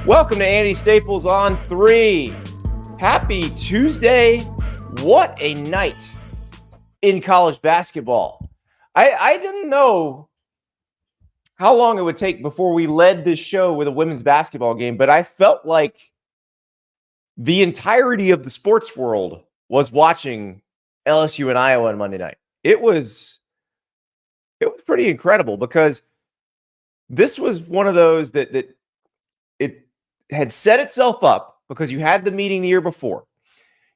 Welcome to Andy Staples on 3. Happy Tuesday. What a night in college basketball. I didn't know how long it would take before we led this show with a women's basketball game, but I felt like the entirety of the sports world was watching LSU and Iowa on Monday night. It was pretty incredible because this was one of those that it had set itself up because you had the meeting the year before.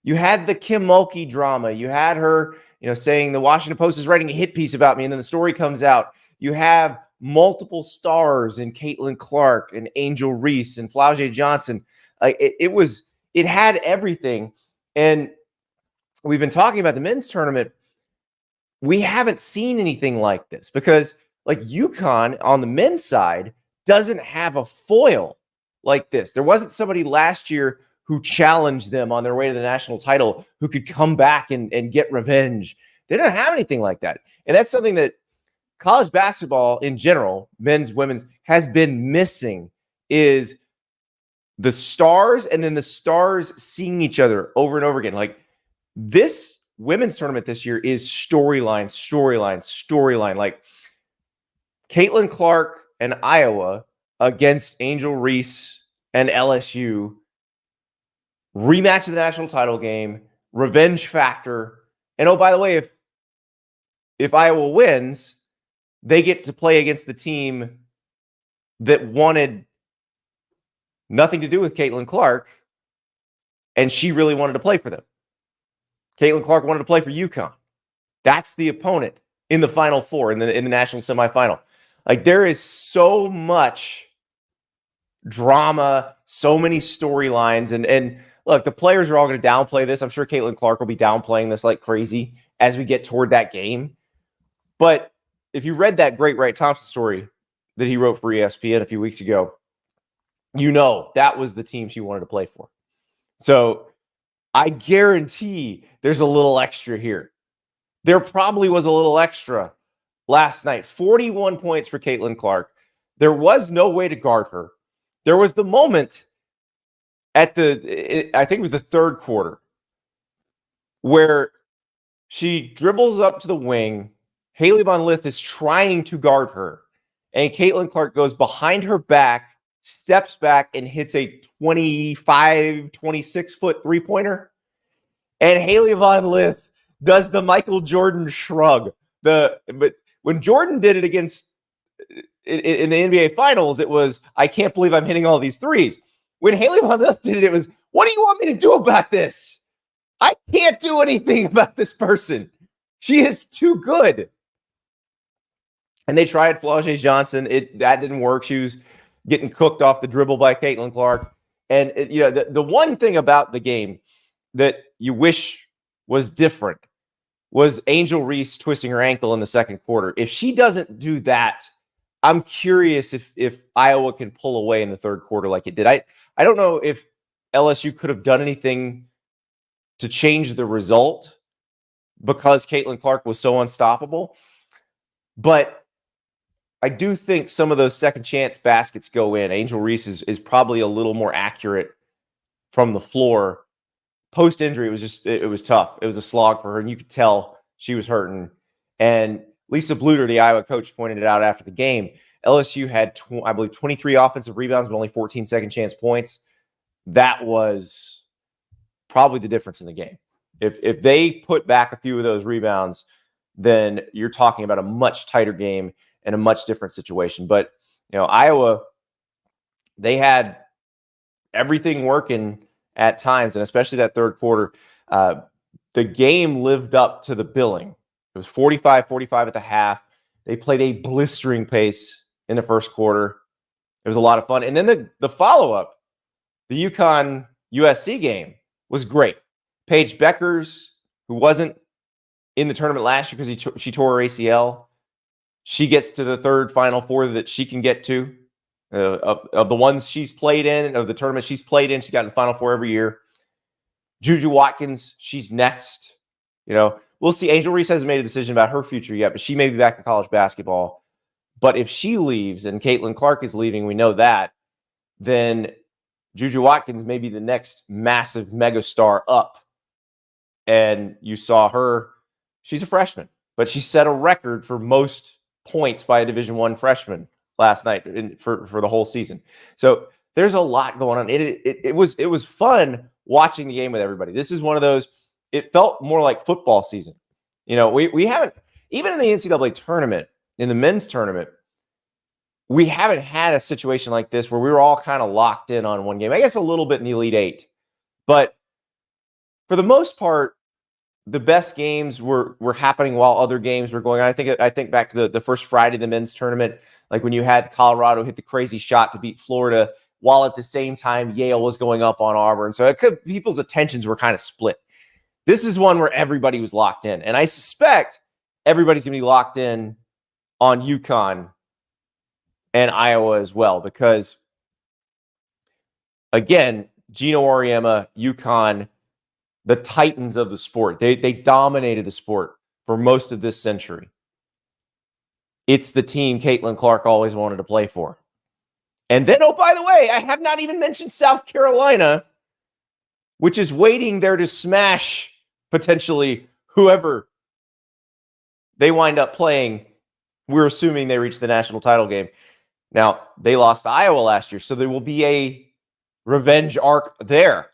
You had the Kim Mulkey drama. You had her, saying the Washington Post is writing a hit piece about me, and then the story comes out. You have multiple stars in Caitlin Clark and Angel Reese and Flau'jae Johnson. It had everything. And we've been talking about the men's tournament. We haven't seen anything like this because like UConn on the men's side doesn't have a foil like this. There wasn't somebody last year who challenged them on their way to the national title who could come back and get revenge. They don't have anything like that. And that's something that college basketball in general, men's, women's, has been missing is the stars and then the stars seeing each other over and over again. Like this women's tournament this year is storyline. Like Caitlin Clark and Iowa against Angel Reese and LSU, rematch of the national title game, revenge factor. And oh, by the way, if Iowa wins, they get to play against the team that wanted nothing to do with Caitlin Clark, and she really wanted to play for them. Caitlin Clark wanted to play for UConn. That's the opponent in the Final Four, in the national semifinal. Like there is so much drama, so many storylines, and look, the players are all going to downplay this. I'm sure Caitlin Clark will be downplaying this like crazy as we get toward that game. But if you read that great Wright Thompson story that he wrote for ESPN a few weeks ago, that was the team she wanted to play for. So I guarantee there's a little extra here. There probably was a little extra last night. 41 points for Caitlin Clark. There was no way to guard her. There was the moment I think it was the third quarter, where she dribbles up to the wing. Haley Von Lith is trying to guard her, and Caitlin Clark goes behind her back, steps back, and hits a 25, 26-foot three-pointer. And Haley Von Lith does the Michael Jordan shrug. But when Jordan did it against in the NBA Finals, it was, I can't believe I'm hitting all these threes. When Haley Von Lith did it was, what do you want me to do about this? I can't do anything about this person. She is too good. And they tried Flau'jae Johnson. That didn't work. She was getting cooked off the dribble by Caitlin Clark. And the one thing about the game that you wish was different was Angel Reese twisting her ankle in the second quarter. If she doesn't do that, I'm curious if Iowa can pull away in the third quarter like it did. I don't know if LSU could have done anything to change the result because Caitlin Clark was so unstoppable. But I do think some of those second chance baskets go in. Angel Reese is probably a little more accurate from the floor. Post-injury, it was tough. It was a slog for her, and you could tell she was hurting. And Lisa Bluter, the Iowa coach, pointed it out after the game. LSU had, I believe, 23 offensive rebounds, but only 14 second chance points. That was probably the difference in the game. If they put back a few of those rebounds, then you're talking about a much tighter game and a much different situation. But, Iowa, they had everything working at times, and especially that third quarter. The game lived up to the billing. It was 45-45 at the half. They played a blistering pace in the first quarter. It was a lot of fun. And then the follow-up, the UConn USC game, was great. Paige Beckers, who wasn't in the tournament last year because she tore her ACL, she gets to the third Final Four that she can get to. Of the ones she's played in, of the tournament she's played in, she's got in the Final Four every year. Juju Watkins, she's next. We'll see. Angel Reese hasn't made a decision about her future yet, but she may be back in college basketball. But if she leaves and Caitlin Clark is leaving, we know that, then Juju Watkins may be the next massive megastar up. And you saw her, she's a freshman, but she set a record for most points by a Division I freshman last night for the whole season. So there's a lot going on. It was fun watching the game with everybody. This is one of those, it felt more like football season. We haven't, even in the NCAA tournament, in the men's tournament, we haven't had a situation like this where we were all kind of locked in on one game. I guess a little bit in the Elite Eight. But for the most part, the best games were happening while other games were going on. I think back to the first Friday of the men's tournament, like when you had Colorado hit the crazy shot to beat Florida, while at the same time Yale was going up on Auburn. So people's attentions were kind of split. This is one where everybody was locked in. And I suspect everybody's going to be locked in on UConn and Iowa as well, because, again, Gino Auriemma, UConn, the titans of the sport. They dominated the sport for most of this century. It's the team Caitlin Clark always wanted to play for. And then, oh, by the way, I have not even mentioned South Carolina, which is waiting there to smash potentially whoever they wind up playing. We're assuming they reach the national title game. Now, they lost to Iowa last year, so there will be a revenge arc there,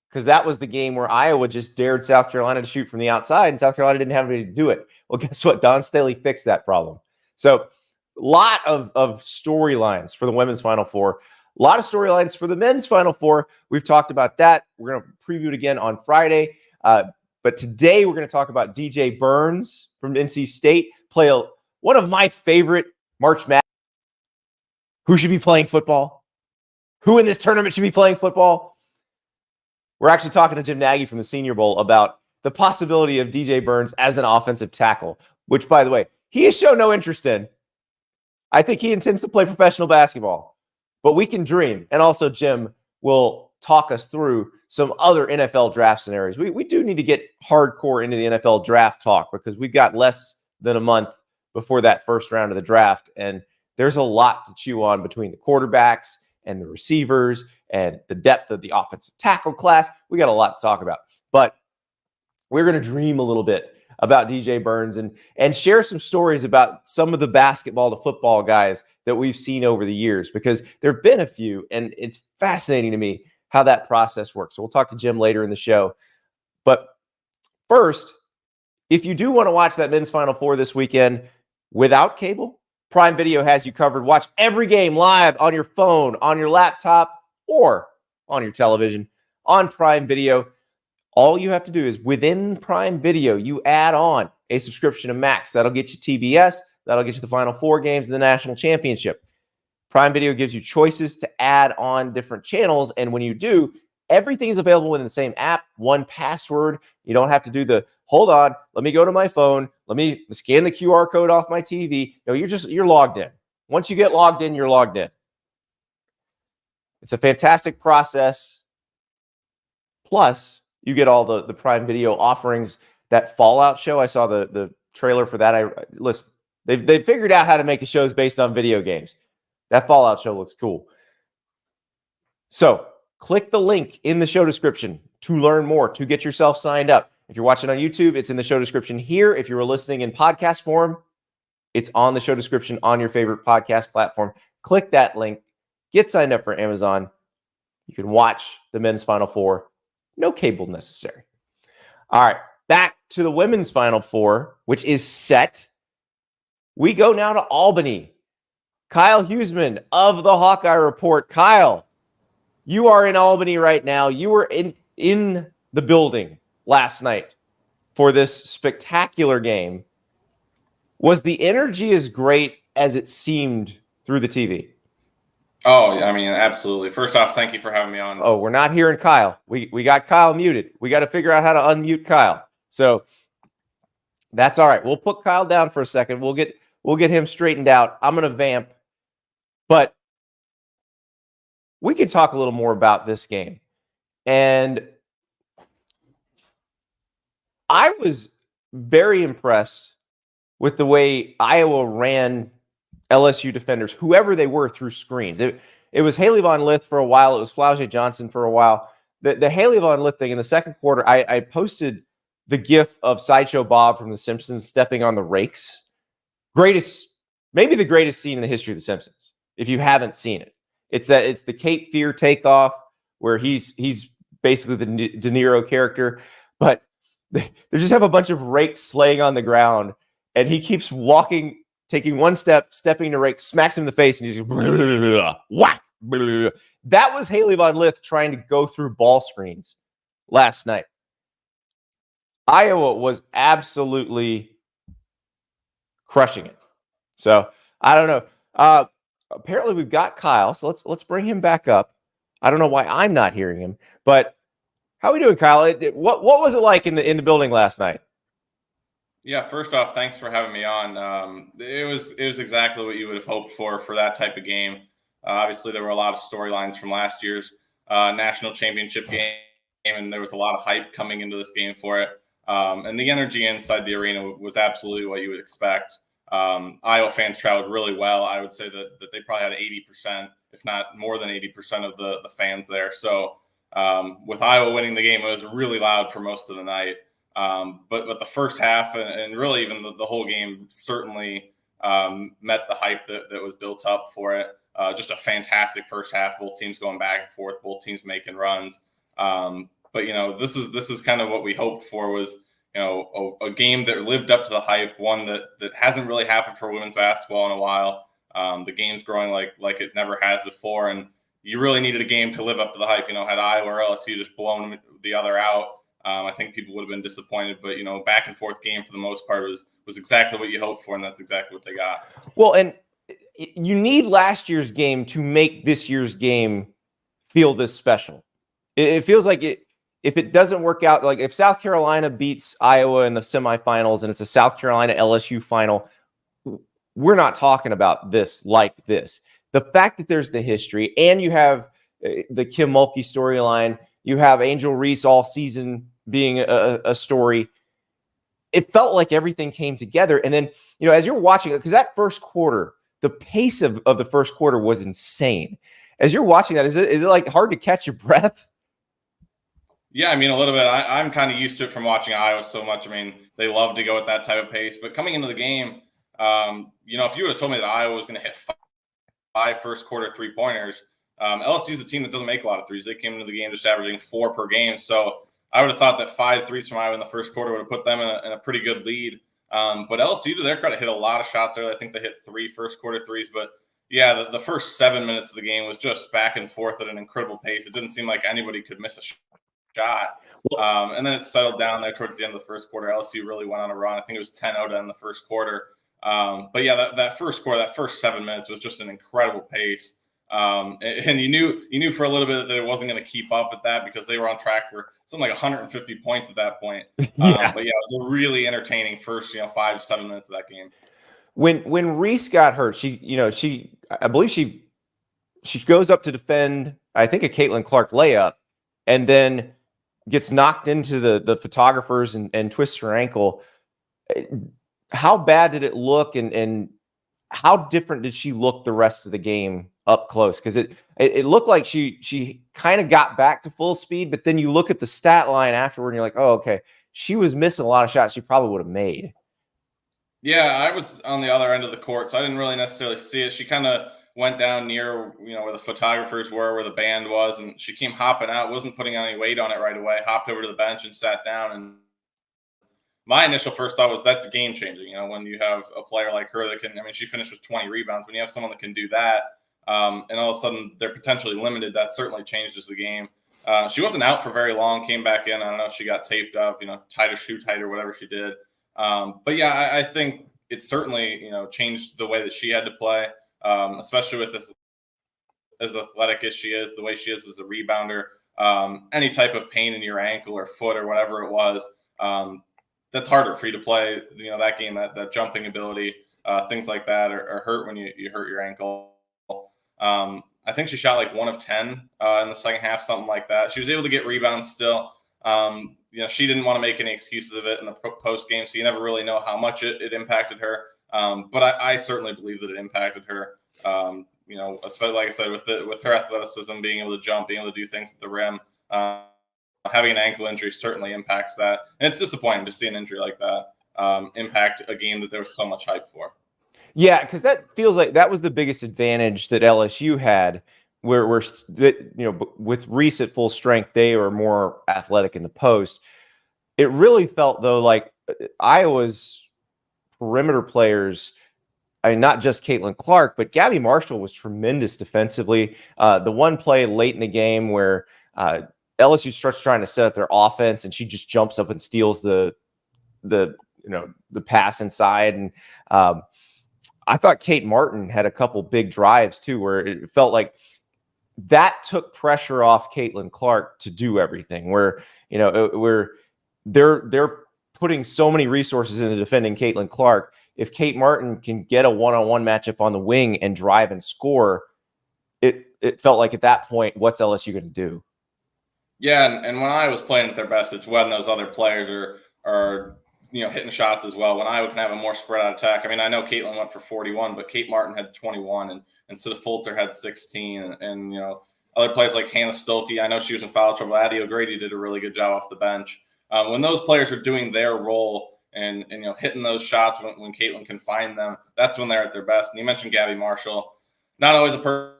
because that was the game where Iowa just dared South Carolina to shoot from the outside, and South Carolina didn't have anybody to do it. Well, guess what? Don Staley fixed that problem. So a lot of storylines for the women's Final Four. A lot of storylines for the men's Final Four. We've talked about that. We're going to preview it again on Friday. But today we're going to talk about DJ Burns from NC State. One of my favorite March Madness. Who should be playing football? Who in this tournament should be playing football? We're actually talking to Jim Nagy from the Senior Bowl about the possibility of DJ Burns as an offensive tackle, which, by the way, he has shown no interest in. I think he intends to play professional basketball, but we can dream. And also, Jim will talk us through some other NFL draft scenarios. We do need to get hardcore into the NFL draft talk, because we've got less than a month before that first round of the draft. And there's a lot to chew on between the quarterbacks and the receivers and the depth of the offensive tackle class. We got a lot to talk about. But we're going to dream a little bit about DJ Burns and share some stories about some of the basketball to football guys that we've seen over the years, because there have been a few, and it's fascinating to me how that process works. So we'll talk to Jim later in the show. But first, if you do want to watch that men's Final Four this weekend without cable, Prime Video has you covered. Watch every game live on your phone, on your laptop, or on your television on Prime Video. All you have to do is, within Prime Video, you add on a subscription to Max. That'll get you TBS. That'll get you the Final Four games and the National Championship. Prime Video gives you choices to add on different channels. And when you do, everything is available within the same app, one password. You don't have to do hold on, let me go to my phone, let me scan the QR code off my TV. No, you're logged in. Once you get logged in, you're logged in. It's a fantastic process. Plus, you get all the Prime Video offerings. That Fallout show, I saw the trailer for that. Listen, they've figured out how to make the shows based on video games. That Fallout show looks cool. So click the link in the show description to learn more, to get yourself signed up. If you're watching on YouTube, it's in the show description here. If you were listening in podcast form, it's on the show description on your favorite podcast platform. Click that link. Get signed up for Amazon. You can watch the men's Final Four. No cable necessary. All right, back to the women's Final Four, which is set. We go now to Albany. Kyle Huesmann of the Hawkeye Report. Kyle, you are in Albany right now. You were in the building last night for this spectacular game. Was the energy as great as it seemed through the TV? Oh, I mean, absolutely. First off, thank you for having me on. Oh, we're not hearing Kyle. We got Kyle muted. We got to figure out how to unmute Kyle. So that's all right. We'll put Kyle down for a second. We'll get him straightened out. I'm going to vamp. But we could talk a little more about this game. And I was very impressed with the way Iowa ran LSU defenders, whoever they were, through screens. It it was Haley Von Lith for a while. It was Flau'jae Johnson for a while. The Haley Von Lith thing in the second quarter, I posted the gif of Sideshow Bob from The Simpsons stepping on the rakes. Maybe the greatest scene in the history of The Simpsons. If you haven't seen it, it's the Cape Fear takeoff where he's basically the De Niro character, but they just have a bunch of rakes laying on the ground, and he keeps walking, taking one step, stepping to rake, smacks him in the face, and he's whack. That was Haley Von Lith trying to go through ball screens last night. Iowa was absolutely crushing it. So I don't know. Apparently we've got Kyle, so let's bring him back up. I don't know why I'm not hearing him, but how are we doing, Kyle? What was it like in the building last night? Yeah, first off, thanks for having me on. It was exactly what you would have hoped for that type of game. Obviously, there were a lot of storylines from last year's national championship game, and there was a lot of hype coming into this game for it. And the energy inside the arena was absolutely what you would expect. Iowa fans traveled really well. I would say that they probably had 80%, if not more than 80% of the fans there. So with Iowa winning the game, it was really loud for most of the night. But the first half and really even the whole game certainly met the hype that was built up for it. Just a fantastic first half. Both teams going back and forth. Both teams making runs. But this is kind of what we hoped for was a game that lived up to the hype. One that hasn't really happened for women's basketball in a while. The game's growing like it never has before, and you really needed a game to live up to the hype. Had Iowa or LSU just blown the other out, I think people would have been disappointed. But back and forth game for the most part was exactly what you hoped for, and that's exactly what they got. Well, and you need last year's game to make this year's game feel this special. It feels like if it doesn't work out, like if South Carolina beats Iowa in the semifinals and it's a South Carolina LSU final, we're not talking about this like this. The fact that there's the history and you have the Kim Mulkey storyline, you have Angel Reese all season being a story. It felt like everything came together. And then, as you're watching it, because that first quarter, the pace of the first quarter was insane. As you're watching that, is it like hard to catch your breath? Yeah, I mean, a little bit. I'm kind of used to it from watching Iowa so much. I mean, they love to go at that type of pace. But coming into the game, if you would have told me that Iowa was going to hit five first quarter 3-pointers, LSU is a team that doesn't make a lot of threes. They came into the game just averaging 4 per game. So I would have thought that 5 threes from Iowa in the first quarter would have put them in a pretty good lead. But LSU, to their credit, hit a lot of shots there. I think they hit 3 first quarter threes. But yeah, the first 7 minutes of the game was just back and forth at an incredible pace. It didn't seem like anybody could miss a shot. And then it settled down there towards the end of the first quarter. LSU really went on a run. I think it was 10-0 in the first quarter. But yeah, that first quarter, that first 7 minutes was just an incredible pace. And you knew for a little bit that it wasn't going to keep up at that because they were on track for something like 150 points at that point. Yeah. But yeah, it was a really entertaining first 5-7 minutes of that game. When Reese got hurt, I believe she goes up to defend, I think, a Caitlin Clark layup, and then gets knocked into the photographers and twists her ankle. How bad did it look, and how different did she look the rest of the game up close? Because it looked like she kind of got back to full speed, but then you look at the stat line afterward and you're like, oh, okay, she was missing a lot of shots she probably would have made. Yeah, I was on the other end of the court, so I didn't really necessarily see it. She kind of went down near, where the photographers were, where the band was, and she came hopping out, wasn't putting any weight on it right away, hopped over to the bench and sat down. And my initial first thought was that's game changing. When you have a player like her that can, she finished with 20 rebounds. When you have someone that can do that, and all of a sudden they're potentially limited, that certainly changes the game. She wasn't out for very long, came back in. I don't know if she got taped up, tied a shoe tight or whatever she did. But yeah, I think it certainly, changed the way that she had to play, especially with this, as athletic as she is, the way she is as a rebounder, any type of pain in your ankle or foot or whatever it was, that's harder for you to play, that game, that jumping ability, things like that are hurt when you hurt your ankle. I think she shot like 1 of 10 in the second half, something like that. She was able to get rebounds still. She didn't want to make any excuses of it in the post game, so you never really know how much it impacted her. But I certainly believe that it impacted her. especially like I said, with her athleticism, being able to jump, being able to do things at the rim, having an ankle injury certainly impacts that. And it's disappointing to see an injury like that impact a game that there was so much hype for. Yeah, because that feels like that was the biggest advantage that LSU had, where with Reese at full strength, they are more athletic in the post. It really felt though like Iowa's perimeter players. I mean, not just Caitlin Clark, but Gabby Marshall was tremendous defensively. The one play late in the game where LSU starts trying to set up their offense, and she just jumps up and steals the pass inside. And I thought Kate Martin had a couple big drives too, where it felt like that took pressure off Caitlin Clark to do everything. Where they're putting so many resources into defending Caitlin Clark. If Kate Martin can get a one-on-one matchup on the wing and drive and score, it felt like at that point, what's LSU going to do? Yeah, and when I was playing at their best, it's when those other players are hitting shots as well. When Iowa can have a more spread out attack. I mean, I know Caitlin went for 41, but Kate Martin had 21, and Sita Fulter had 16, and other players like Hannah Stolke. I know she was in foul trouble. Addie O'Grady did a really good job off the bench. When those players are doing their role and hitting those shots when Caitlin can find them, that's when they're at their best. And you mentioned Gabby Marshall, not always a person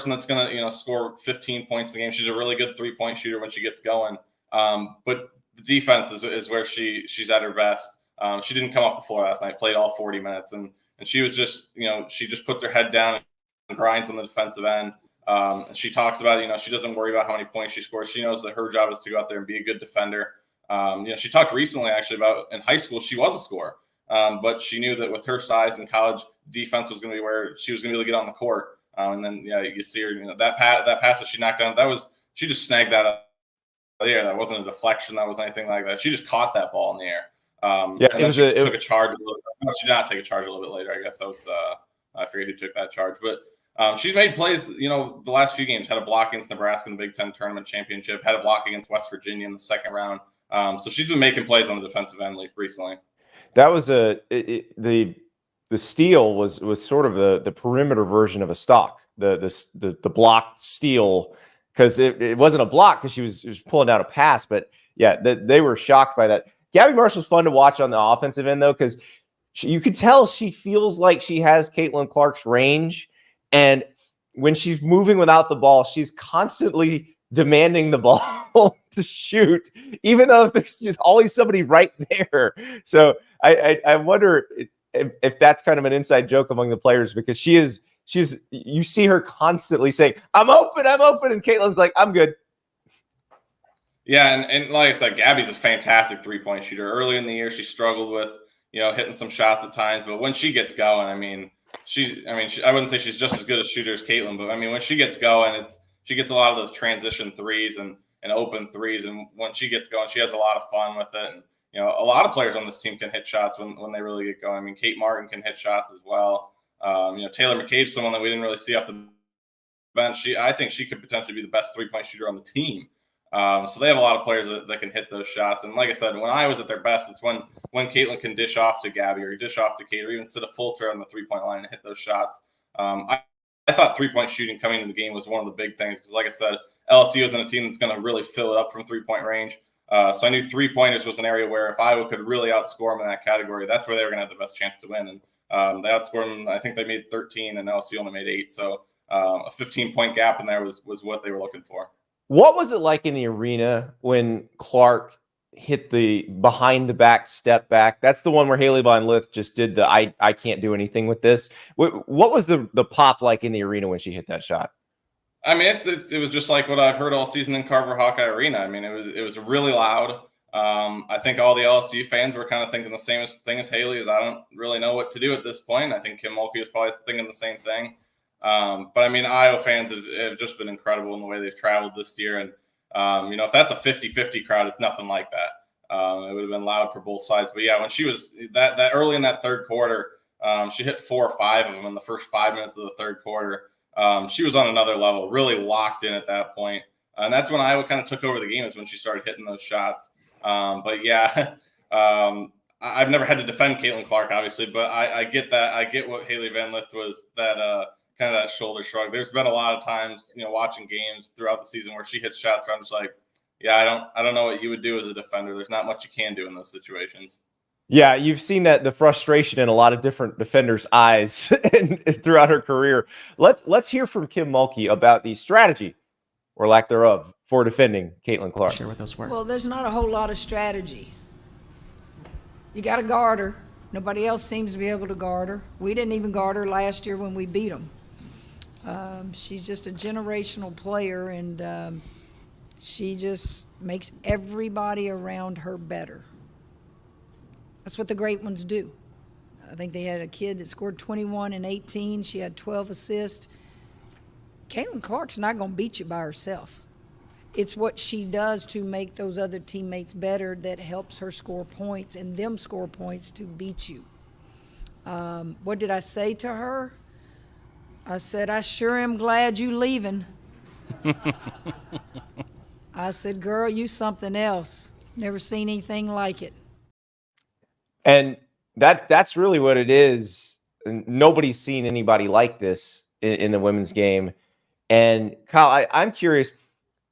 that's going to score 15 points in the game. She's a really good 3-point shooter when she gets going, but the defense is where she's at her best. She didn't come off the floor last night, played all 40 minutes, and she was just she just puts her head down and grinds on the defensive end. She talks about she doesn't worry about how many points she scores. She knows that her job is to go out there and be a good defender. She talked recently actually about in high school she was a scorer, but she knew that with her size in college, defense was going to be where she was going to be able to get on the court. And then you see her that pass that she knocked down, she just snagged that up there. That wasn't a deflection. That wasn't anything like that. She just caught that ball in the air. Took a charge. No, she did not take a charge a little bit later. I guess that was I forget who took that charge, but she's made plays. The last few games, had a block against Nebraska in the Big Ten Tournament Championship. Had a block against West Virginia in the second round. So she's been making plays on the defensive end recently. That was the steal was sort of the perimeter version of a stock. The block steal, because it wasn't a block because she was pulling down a pass, but yeah, they were shocked by that. Gabby Marshall's fun to watch on the offensive end though, because you could tell she feels like she has Caitlin Clark's range, and when she's moving without the ball, she's constantly demanding the ball to shoot, even though there's just always somebody right there. So I wonder if that's kind of an inside joke among the players, because she's you see her constantly saying, I'm open, and Caitlin's like, I'm good. Yeah, and like I said, Gabby's a fantastic 3-point shooter. Early in the year, she struggled with hitting some shots at times, but when she gets going, I wouldn't say she's just as good a shooter as Caitlin, but when she gets going, she gets a lot of those transition threes and open threes, and when she gets going, she has a lot of fun with it. And a lot of players on this team can hit shots when they really get going. Kate Martin can hit shots as well. Taylor McCabe's someone that we didn't really see off the bench. I think she could potentially be the best 3-point shooter on the team. So they have a lot of players that can hit those shots. And like I said, when I was at their best, it's when Caitlin can dish off to Gabby or dish off to Kate or even sit a Fulter on the 3-point line and hit those shots. I thought 3-point shooting coming into the game was one of the big things because, like I said, LSU isn't a team that's going to really fill it up from 3-point range. So I knew 3-pointers was an area where if Iowa could really outscore them in that category, that's where they were going to have the best chance to win. And they outscored them. I think they made 13 and LSU only made 8. So a 15-point gap in there was what they were looking for. What was it like in the arena when Clark hit the behind the back step back? That's the one where Haley Von Lith just did the I can't do anything with this. What was the pop like in the arena when she hit that shot? It was just like what I've heard all season in Carver Hawkeye Arena. It was really loud. I think all the LSU fans were kind of thinking the same thing as Haley, as I don't really know what to do at this point. I think Kim Mulkey was probably thinking the same thing. But Iowa fans have just been incredible in the way they've traveled this year. And, if that's a 50-50 crowd, it's nothing like that. It would have been loud for both sides. But yeah, when she was that early in that third quarter, she hit 4 or 5 of them in the first 5 minutes of the third quarter. She was on another level, really locked in at that point. And that's when Iowa kind of took over the game, is when she started hitting those shots. But yeah, I've never had to defend Caitlin Clark, obviously, but I get that. I get what Haley Van Lith was, that kind of that shoulder shrug. There's been a lot of times, watching games throughout the season where she hits shots where I'm just like, yeah, I don't know what you would do as a defender. There's not much you can do in those situations. Yeah, you've seen the frustration in a lot of different defenders' eyes throughout her career. Let's hear from Kim Mulkey about the strategy or lack thereof for defending Caitlin Clark. Share with us where. Well, there's not a whole lot of strategy. You got to guard her. Nobody else seems to be able to guard her. We didn't even guard her last year when we beat them. She's just a generational player, and she just makes everybody around her better. That's what the great ones do. I think they had a kid that scored 21 and 18. She had 12 assists. Caitlin Clark's not going to beat you by herself. It's what she does to make those other teammates better that helps her score points and them score points to beat you. What did I say to her? I said, I sure am glad you leaving. I said, girl, you something else. Never seen anything like it. And that's really what it is. Nobody's seen anybody like this in the women's game. And Kyle, I'm curious,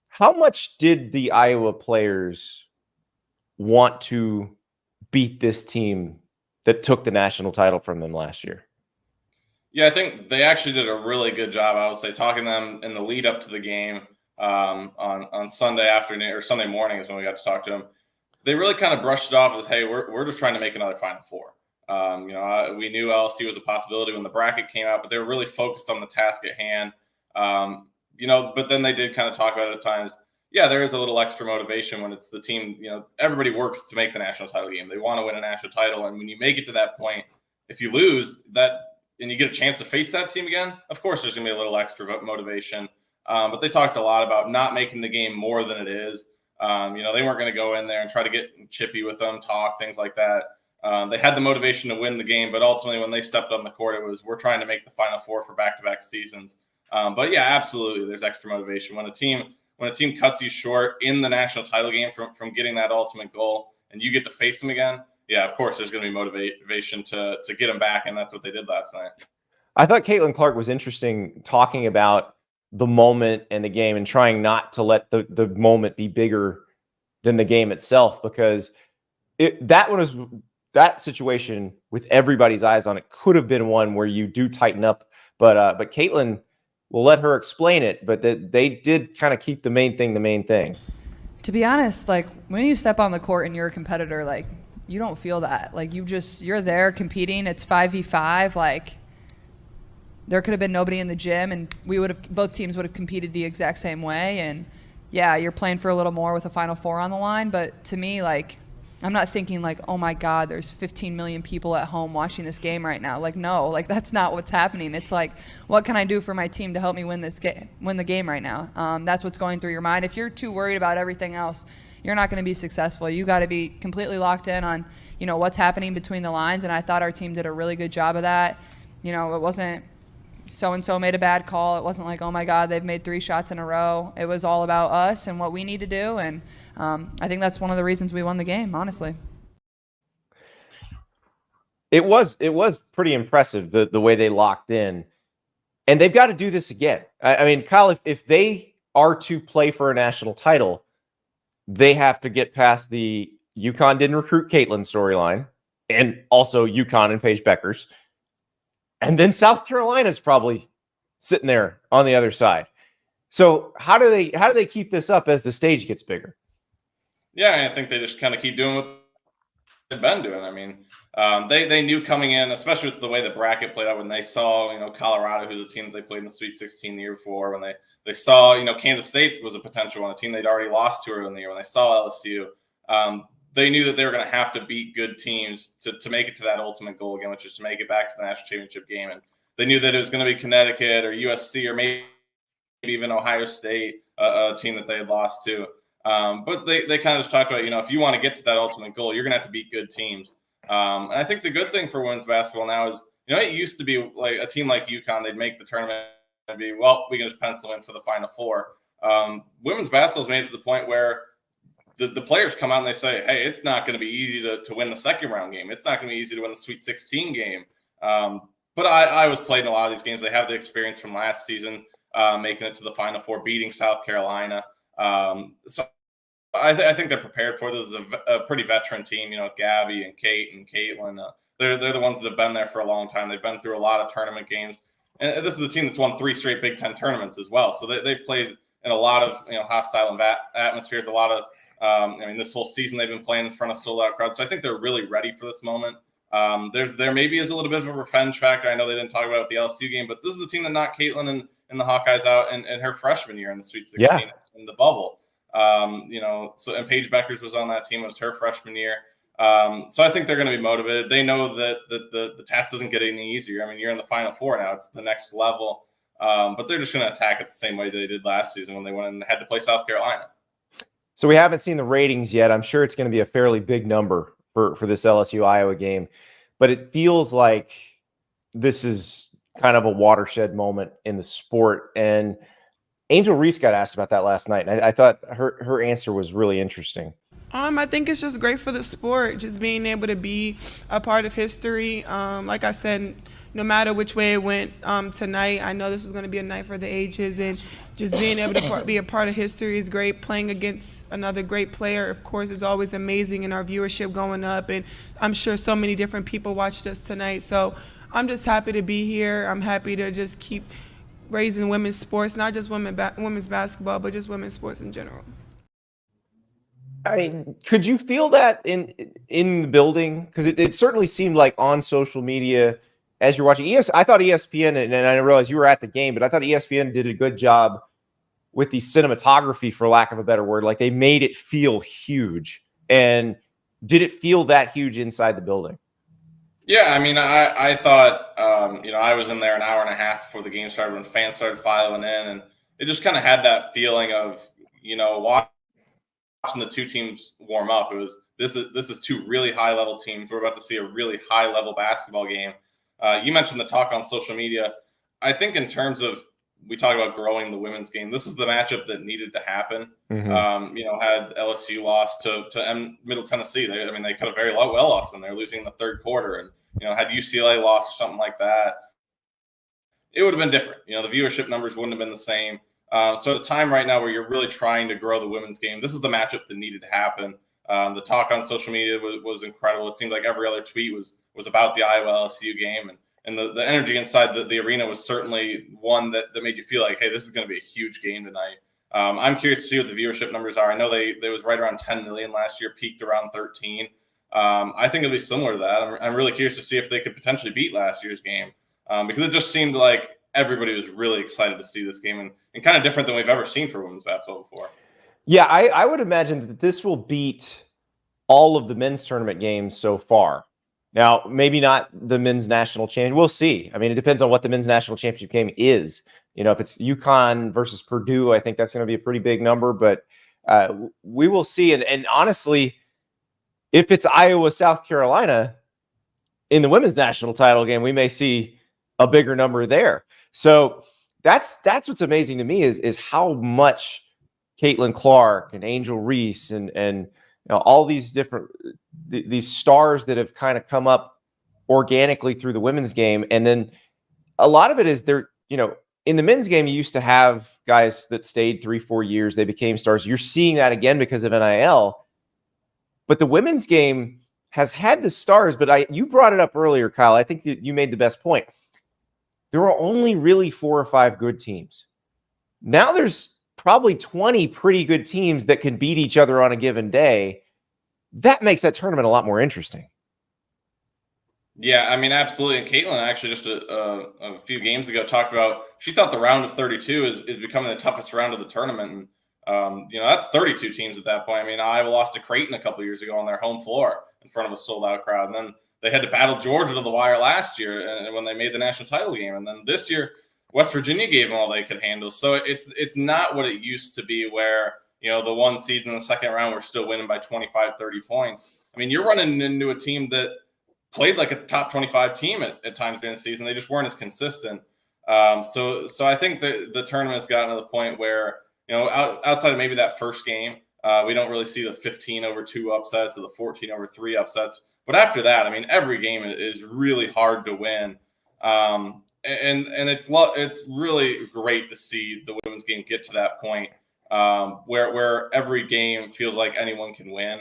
how much did the Iowa players want to beat this team that took the national title from them last year? Yeah, I think they actually did a really good job, I would say, talking to them in the lead up to the game on Sunday afternoon or Sunday morning is when we got to talk to them. They really kind of brushed it off as, hey, we're just trying to make another Final Four. We knew LSU was a possibility when the bracket came out, but they were really focused on the task at hand. But then they did kind of talk about it at times. Yeah, there is a little extra motivation when it's the team. Everybody works to make the national title game. They want to win a national title. And when you make it to that point, if you lose that and you get a chance to face that team again, of course, there's going to be a little extra motivation. But they talked a lot about not making the game more than it is. They weren't going to go in there and try to get chippy with them, talk, things like that. They had the motivation to win the game, but ultimately when they stepped on the court, it was, we're trying to make the Final Four for back-to-back seasons. But yeah, absolutely, there's extra motivation. When a team cuts you short in the national title game from getting that ultimate goal and you get to face them again, yeah, of course there's going to be motivation to get them back, and that's what they did last night. I thought Caitlin Clark was interesting talking about the moment and the game and trying not to let the moment be bigger than the game itself, because that situation with everybody's eyes on it could have been one where you do tighten up, but Caitlin, we'll let her explain it, but they did kind of keep the main thing. To be honest, like when you step on the court and you're a competitor, like you don't feel that. Like you're there competing. It's 5v5. Like there could have been nobody in the gym, and both teams would have competed the exact same way. And yeah, you're playing for a little more with a Final Four on the line. But to me, like, I'm not thinking like, oh my God, there's 15 million people at home watching this game right now. Like, no, like that's not what's happening. It's like, what can I do for my team to help me win the game right now? That's what's going through your mind. If you're too worried about everything else, you're not going to be successful. You got to be completely locked in on, what's happening between the lines. And I thought our team did a really good job of that. It wasn't so-and-so made a bad call. It wasn't like, oh my God, they've made 3 shots in a row. It was all about us and what we need to do. And I think that's one of the reasons we won the game, honestly. It was pretty impressive, the way they locked in. And they've got to do this again. I mean, Kyle, if they are to play for a national title, they have to get past the UConn didn't recruit Caitlin storyline, and also UConn and Paige Beckers. And then South Carolina's probably sitting there on the other side. So how do they keep this up as the stage gets bigger? Yeah, I think they just kind of keep doing what they've been doing. I mean, they knew coming in, especially with the way the bracket played out, when they saw, Colorado, who's a team that they played in the Sweet 16 the year before, when they saw, Kansas State was a potential one, a team they'd already lost to earlier in the year, when they saw LSU, they knew that they were going to have to beat good teams to make it to that ultimate goal again, which is to make it back to the national championship game. And they knew that it was going to be Connecticut or USC or maybe even Ohio State, a team that they had lost to. But they kind of just talked about, if you want to get to that ultimate goal, you're going to have to beat good teams. And I think the good thing for women's basketball now is, it used to be like a team like UConn, they'd make the tournament and be, well, we can just pencil in for the Final Four. Women's basketball's made it to the point where the players come out and they say, hey, it's not going to be easy to win the second round game. It's not going to be easy to win the Sweet 16 game. But Iowa's played in a lot of these games. They have the experience from last season, making it to the Final Four, beating South Carolina. So I think they're prepared for this. This is a pretty veteran team, with Gabby and Kate and Caitlin. They're the ones that have been there for a long time. They've been through a lot of tournament games. And this is a team that's won 3 straight Big Ten tournaments as well. So they've played in a lot of hostile atmospheres. A lot of this whole season they've been playing in front of sold out crowds. So I think they're really ready for this moment. There maybe is a little bit of a revenge factor. I know they didn't talk about it with the LSU game, but this is a team that knocked Caitlin and the Hawkeyes out in her freshman year in the Sweet 16 in the bubble. And Paige Beckers was on that team. It was her freshman year. So I think they're going to be motivated. They know that the test doesn't get any easier. I mean, you're in the Final Four now. It's the next level. But they're just going to attack it the same way they did last season when they went and had to play South Carolina. So we haven't seen the ratings yet. I'm sure it's going to be a fairly big number for this LSU-Iowa game. But it feels like this is kind of a watershed moment in the sport. And Angel Reese got asked about that last night. And I thought her answer was really interesting. I think it's just great for the sport, just being able to be a part of history. Like I said, no matter which way it went tonight, I know this was going to be a night for the ages, and just being able to be a part of history is great. Playing against another great player, of course, is always amazing, and our viewership going up, and I'm sure so many different people watched us tonight. So I'm just happy to be here. I'm happy to just keep raising women's sports, not just women's basketball, but just women's sports in general. I mean, could you feel that in the building? Because it certainly seemed like on social media as you're watching. I thought ESPN, and I realized you were at the game, but I thought ESPN did a good job with the cinematography, for lack of a better word. Like, they made it feel huge. And did it feel that huge inside the building? Yeah, I mean, I thought, I was in there an hour and a half before the game started when fans started filing in, and it just kind of had that feeling of, watching the two teams warm up. It was this is 2 really high level teams. We're about to see a really high level basketball game. You mentioned the talk on social media. I think in terms of, we talk about growing the women's game, this is the matchup that needed to happen. Mm-hmm. Had LSU lost to Middle Tennessee, they could have very well lost, and they're losing in the third quarter. And had UCLA lost or something like that, it would have been different. The viewership numbers wouldn't have been the same. So at a time right now where you're really trying to grow the women's game, this is the matchup that needed to happen. The talk on social media was incredible. It seemed like every other tweet was about the Iowa LSU game, and the energy inside the arena was certainly one that made you feel like, hey, this is going to be a huge game tonight. I'm curious to see what the viewership numbers are. I know they was right around 10 million last year, peaked around 13. I think it'll be similar to that. I'm really curious to see if they could potentially beat last year's game, because it just seemed like everybody was really excited to see this game, and kind of different than we've ever seen for women's basketball before. Yeah, I would imagine that this will beat all of the men's tournament games so far. Now, maybe not the men's national championship. We'll see. I mean, it depends on what the men's national championship game is. If it's UConn versus Purdue, I think that's going to be a pretty big number. But we will see. And honestly, if it's Iowa, South Carolina in the women's national title game, we may see a bigger number there. So that's what's amazing to me is how much Caitlin Clark and Angel Reese and all these different these stars that have kind of come up organically through the women's game. And then a lot of it is they're, in the men's game, you used to have guys that stayed 3-4 years. They became stars. You're seeing that again because of NIL. But the women's game has had the stars, but you brought it up earlier, Kyle. I think that you made the best point. There are only really 4 or 5 good teams. Now there's probably 20 pretty good teams that can beat each other on a given day. That makes that tournament a lot more interesting. Yeah, I mean, absolutely. And Caitlin actually just a few games ago talked about, she thought the round of 32 is becoming the toughest round of the tournament. And, that's 32 teams at that point. I mean, Iowa lost to Creighton a couple years ago on their home floor in front of a sold-out crowd. And then they had to battle Georgia to the wire last year and when they made the national title game. And then this year, West Virginia gave them all they could handle. So it's not what it used to be where, the 1 seed in the second round were still winning by 25, 30 points. I mean, you're running into a team that played like a top 25 team at times during the season. They just weren't as consistent. So I think the tournament has gotten to the point where, outside of maybe that first game, we don't really see the 15-over-2 upsets or the 14-over-3 upsets. But after that, I mean, every game is really hard to win. And it's really great to see the women's game get to that point where every game feels like anyone can win.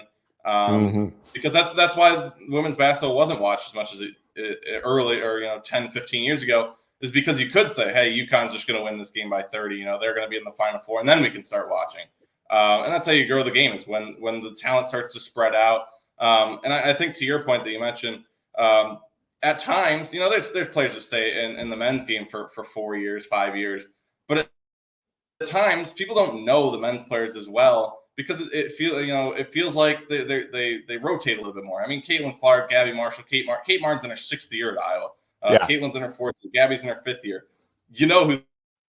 Because that's why women's basketball wasn't watched as much as it early, or 10, 15 years ago, is because you could say, hey, UConn's just going to win this game by 30. They're going to be in the Final Four, and then we can start watching. And that's how you grow the game, is when the talent starts to spread out. And I think to your point that you mentioned, at times, there's players that stay in the men's game for 4 years, 5 years, but at times people don't know the men's players as well, because it feels like they rotate a little bit more. I mean, Caitlin Clark, Gabby Marshall, Kate Martin's in her 6th year at Iowa. Caitlin's in her 4th year. Gabby's in her 5th year. You know who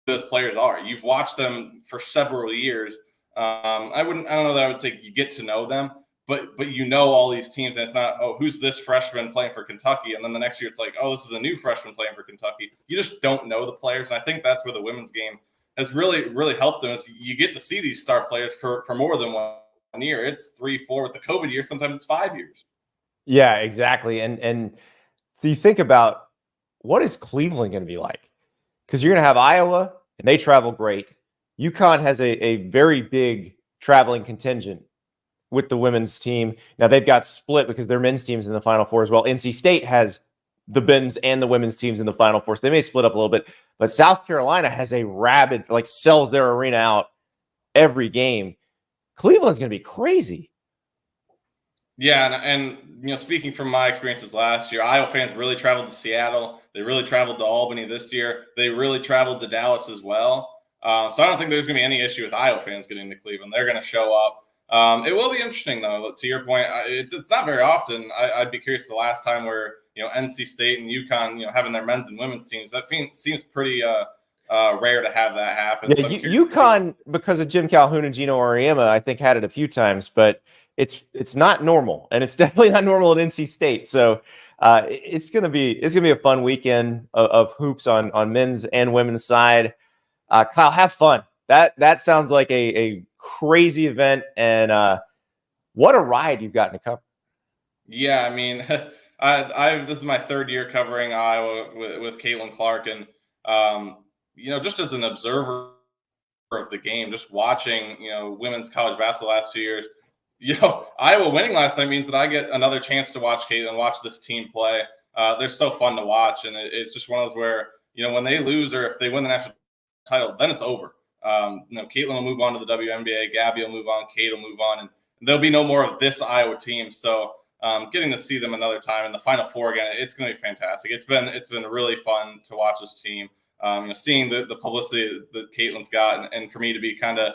those players are. You've watched them for several years. I don't know that I would say you get to know them, but all these teams, and it's not, oh, who's this freshman playing for Kentucky? And then the next year it's like, oh, this is a new freshman playing for Kentucky. You just don't know the players. And I think that's where the women's game has really, really helped them, is you get to see these star players for more than 1 year. It's 3, 4 with the COVID year. Sometimes it's 5 years. Yeah, exactly. And you think about, what is Cleveland going to be like? Because you're going to have Iowa, and they travel great. UConn has a very big traveling contingent with the women's team. Now they've got split because their men's team's in the Final Four as well. NC State has the men's and the women's teams in the Final Four, so they may split up a little bit. But South Carolina has a rabid, sells their arena out every game. Cleveland's going to be crazy. Yeah, and speaking from my experiences last year, Iowa fans really traveled to Seattle. They really traveled to Albany this year. They really traveled to Dallas as well. So I don't think there's going to be any issue with Iowa fans getting to Cleveland. They're going to show up. It will be interesting, though. To your point, it's not very often. I'd be curious the last time where NC State and UConn having their men's and women's teams. That seems pretty rare to have that happen. Yeah, so UConn, because of Jim Calhoun and Gino Auriemma, I think had it a few times, but it's not normal, and it's definitely not normal at NC State. So it's gonna be a fun weekend of hoops on men's and women's side. Kyle, have fun. That sounds like a crazy event, and what a ride you've gotten to cover. Yeah, I mean, this is my 3rd year covering Iowa with Caitlin Clark, and just as an observer of the game, just watching women's college basketball the last 2 years. Iowa winning last time means that I get another chance to watch Caitlin, watch this team play. They're so fun to watch, and it's just one of those where when they lose or if they win the national title, then it's over. Caitlin will move on to the WNBA, Gabby will move on, Kate will move on, and there'll be no more of this Iowa team. So getting to see them another time in the Final Four again, it's going to be fantastic. It's been really fun to watch this team. Seeing the publicity that Caitlin's got, and for me to be kind of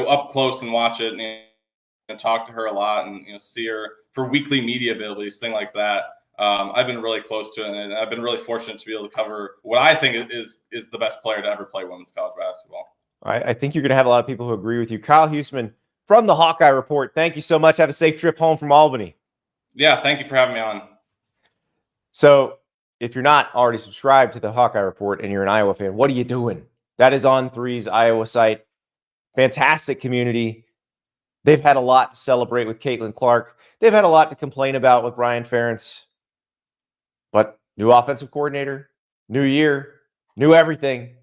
up close and watch it and talk to her a lot, and see her for weekly media availabilities, things like that. I've been really close to it, and I've been really fortunate to be able to cover what I think is the best player to ever play women's college basketball. I think you're going to have a lot of people who agree with you. Kyle Huesmann from the Hawkeye Report, thank you so much. Have a safe trip home from Albany. Yeah, thank you for having me on. So if you're not already subscribed to the Hawkeye Report and you're an Iowa fan, what are you doing? That is On3's Iowa site. Fantastic community. They've had a lot to celebrate with Caitlin Clark. They've had a lot to complain about with Brian Ferentz. But new offensive coordinator, new year, new everything.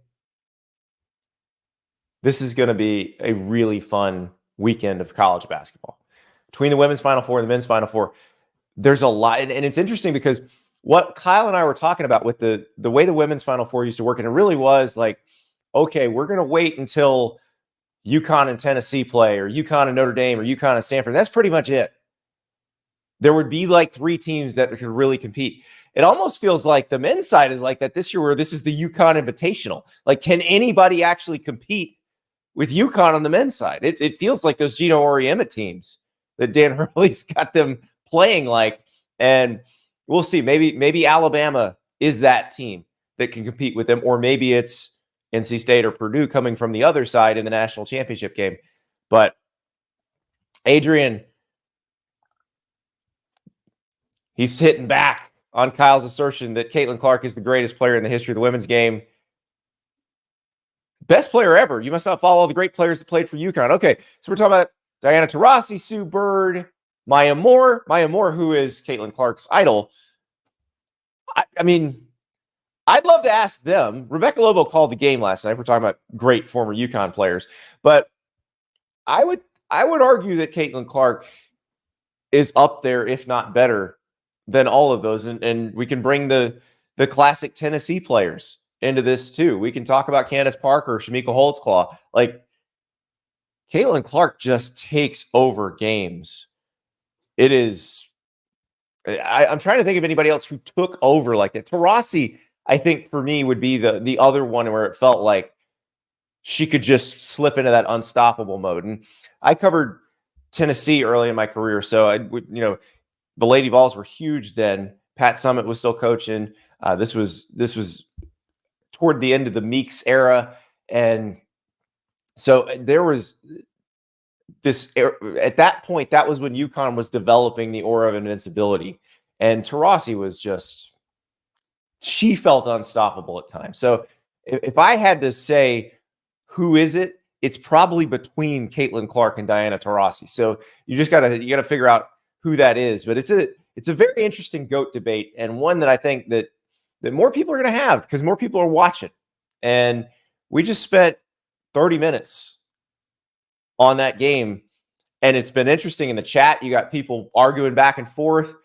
This is going to be a really fun weekend of college basketball. Between the women's Final Four and the men's Final Four, there's a lot. And it's interesting because what Kyle and I were talking about with the way the women's Final Four used to work, and it really was like, okay, we're going to wait until UConn and Tennessee play, or UConn and Notre Dame, or UConn and Stanford. That's pretty much it. There would be like 3 teams that could really compete. It almost feels like the men's side is like that this year, where this is the UConn Invitational. Like, can anybody actually compete with UConn on the men's side? It feels like those Gino Auriemma teams that Dan Hurley's got them playing like, and we'll see. Maybe Alabama is that team that can compete with them, or maybe it's NC State or Purdue coming from the other side in the national championship game. But Adrian, he's hitting back on Kyle's assertion that Caitlin Clark is the greatest player in the history of the women's game. Best player ever. You must not follow all the great players that played for UConn. Okay, so we're talking about Diana Taurasi, Sue Bird, Maya Moore, who is Caitlin Clark's idol. I mean, I'd love to ask them. Rebecca Lobo called the game last night. We're talking about great former UConn players, but I would argue that Caitlin Clark is up there, if not better, than all of those. And we can bring the classic Tennessee players into this too. We can talk about Candace Parker, Shamika Holtzclaw. Like, Caitlin Clark just takes over games. It is. I'm trying to think of anybody else who took over like that. Taurasi, I think, for me, would be the other one where it felt like she could just slip into that unstoppable mode. And I covered Tennessee early in my career, so the Lady Vols were huge then. Pat Summitt was still coaching. This was toward the end of the Meeks era, and so there was this at that point. That was when UConn was developing the aura of invincibility, and Taurasi was she felt unstoppable at times. So if I had to say who is it, it's probably between Caitlin Clark and Diana Taurasi. So you gotta figure out who that is. But it's a very interesting GOAT debate, and one that I think that more people are going to have because more people are watching. And we just spent 30 minutes on that game, and it's been interesting in the chat. You got people arguing back and forth.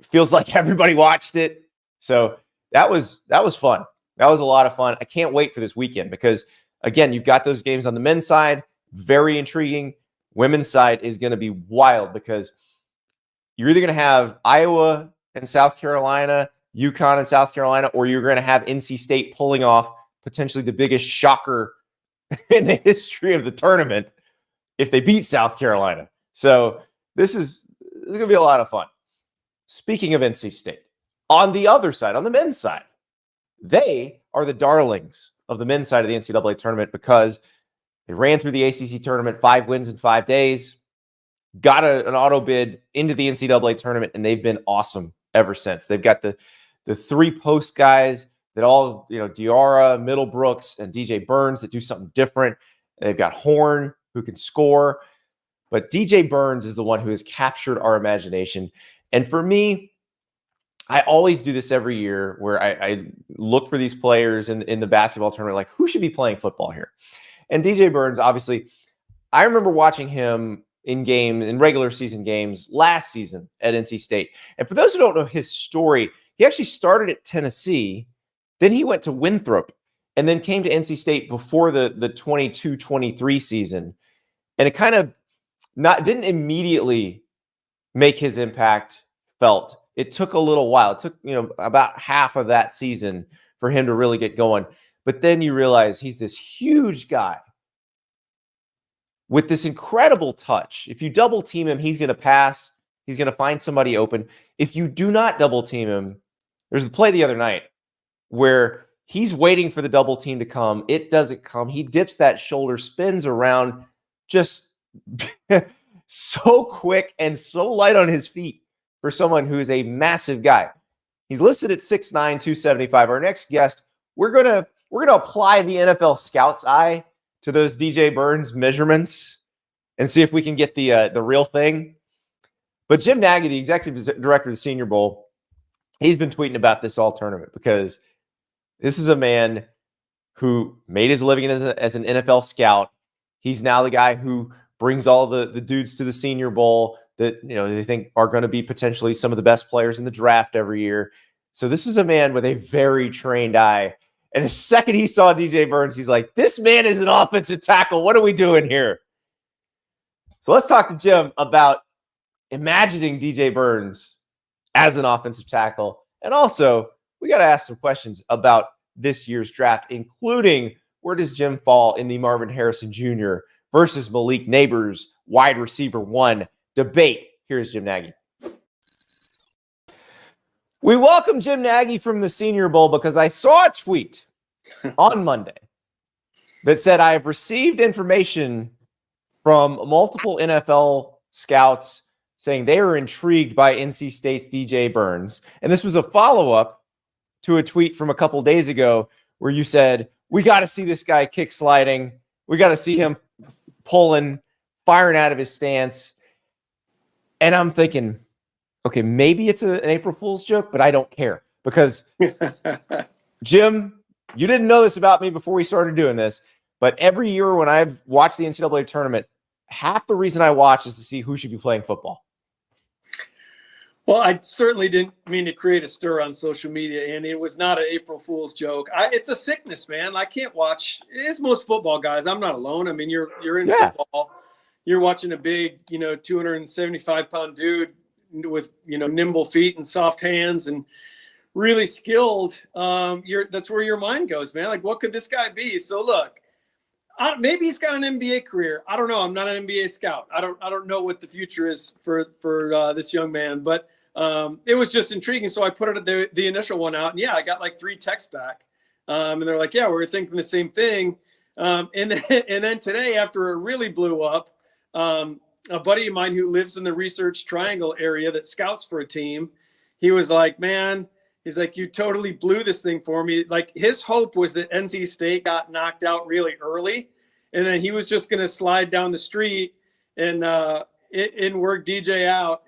Feels like everybody watched it. So that was fun. That was a lot of fun. I can't wait for this weekend because, again, you've got those games on the men's side, very intriguing. Women's side is going to be wild because you're either going to have Iowa and South Carolina, UConn and South Carolina, or you're going to have NC State pulling off potentially the biggest shocker in the history of the tournament if they beat South Carolina. So this is going to be a lot of fun. Speaking of NC State, on the other side, on the men's side, they are the darlings of the men's side of the NCAA tournament because they ran through the ACC tournament, 5 wins in 5 days, got an auto bid into the NCAA tournament, and they've been awesome ever since. They've got the 3 post guys that all, Diarra, Middlebrooks, and DJ Burns that do something different. They've got Horn, who can score. But DJ Burns is the one who has captured our imagination. And for me, I always do this every year where I look for these players in the basketball tournament, like who should be playing football here? And DJ Burns, obviously, I remember watching him in regular season games last season at NC State. And for those who don't know his story, he actually started at Tennessee, then he went to Winthrop, and then came to NC State before the 22-23 season. And it kind of didn't immediately make his impact felt. It took a little while. It took, about half of that season for him to really get going. But then you realize he's this huge guy with this incredible touch. If you double team him, he's going to pass. He's going to find somebody open. If you do not double team him, there's the play the other night where he's waiting for the double team to come. It doesn't come. He dips that shoulder, spins around, just so quick and so light on his feet for someone who is a massive guy. He's listed at 6'9", 275. Our next guest, we're gonna apply the NFL scout's eye to those DJ Burns measurements and see if we can get the real thing. But Jim Nagy, the executive director of the Senior Bowl, he's been tweeting about this all tournament because this is a man who made his living as an NFL scout. He's now the guy who brings all the dudes to the Senior Bowl that they think are going to be potentially some of the best players in the draft every year. So this is a man with a very trained eye. And the second he saw DJ Burns, he's like, this man is an offensive tackle. What are we doing here? So let's talk to Jim about imagining DJ Burns as an offensive tackle. And also, we got to ask some questions about this year's draft, including where does Jim fall in the Marvin Harrison Jr. versus Malik Neighbors wide receiver 1 debate. Here's Jim Nagy. We welcome Jim Nagy from the Senior Bowl because I saw a tweet on Monday that said, I have received information from multiple NFL scouts saying they are intrigued by NC State's DJ Burns. And this was a follow-up to a tweet from a couple days ago where you said, we got to see this guy kick sliding. We got to see him pulling, firing out of his stance. And I'm thinking, okay, maybe it's an April Fool's joke, but I don't care because Jim, you didn't know this about me before we started doing this, but every year when I've watched the NCAA tournament, half the reason I watch is to see who should be playing football. Well, I certainly didn't mean to create a stir on social media, and it was not an April Fool's joke. It's a sickness, man. I can't watch. It's most football guys. I'm not alone. I mean, you're in football. You're watching a big, 275-pound dude with, nimble feet and soft hands and really skilled. That's where your mind goes, man. Like, what could this guy be? So look, maybe he's got an NBA career. I don't know. I'm not an NBA scout. I don't know what the future is for this young man, but it was just intriguing. So I put it the initial one out, and yeah, I got like 3 texts back, and they're like, yeah, we were thinking the same thing. And then today, after it really blew up, a buddy of mine who lives in the Research Triangle area that scouts for a team, he was like, man, he's like, you totally blew this thing for me. Like, his hope was that NC State got knocked out really early, and then he was just going to slide down the street and work DJ out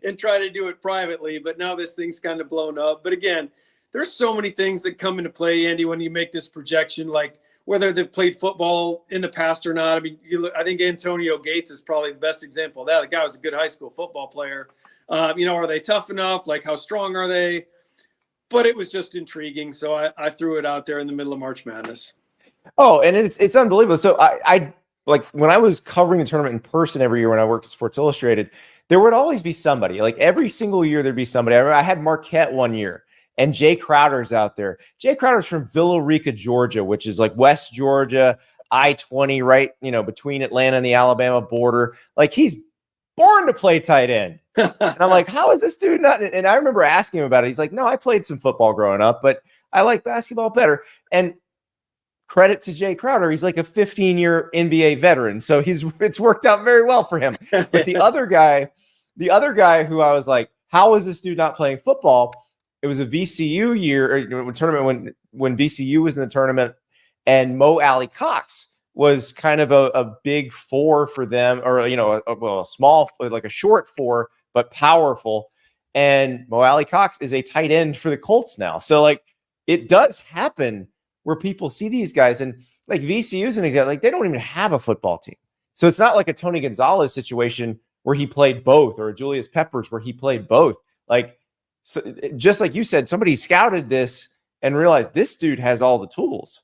and try to do it privately. But now this thing's kind of blown up. But again, there's so many things that come into play, Andy, when you make this projection, like whether they've played football in the past or not. I mean, I think Antonio Gates is probably the best example of that. The guy was a good high school football player. Are they tough enough? Like, how strong are they? But it was just intriguing, so I threw it out there in the middle of March Madness. Oh, and it's unbelievable. So I like when I was covering the tournament in person every year when I worked at Sports Illustrated, there would always be somebody. Like every single year there'd be somebody. I had Marquette one year, and Jay Crowder's out there. Jay Crowder's from Villa Rica, Georgia, which is like West Georgia, I-20, right, between Atlanta and the Alabama border. Like, he's born to play tight end. And I'm like, how is this dude not? And I remember asking him about it. He's like, no, I played some football growing up, but I like basketball better. And credit to Jay Crowder, he's like a 15-year NBA veteran, so it's worked out very well for him. But the other guy who I was like, how is this dude not playing football? It was a VCU year or tournament when VCU was in the tournament, and Mo Alley Cox was kind of a big 4 for them, or a small, like a short 4, but powerful. And Mo Alley Cox is a tight end for the Colts now. So like, it does happen where people see these guys, and like VCU is an example. Like, they don't even have a football team, so it's not like a Tony Gonzalez situation where he played both, or a Julius Peppers where he played both. Like, so just like you said, somebody scouted this and realized this dude has all the tools.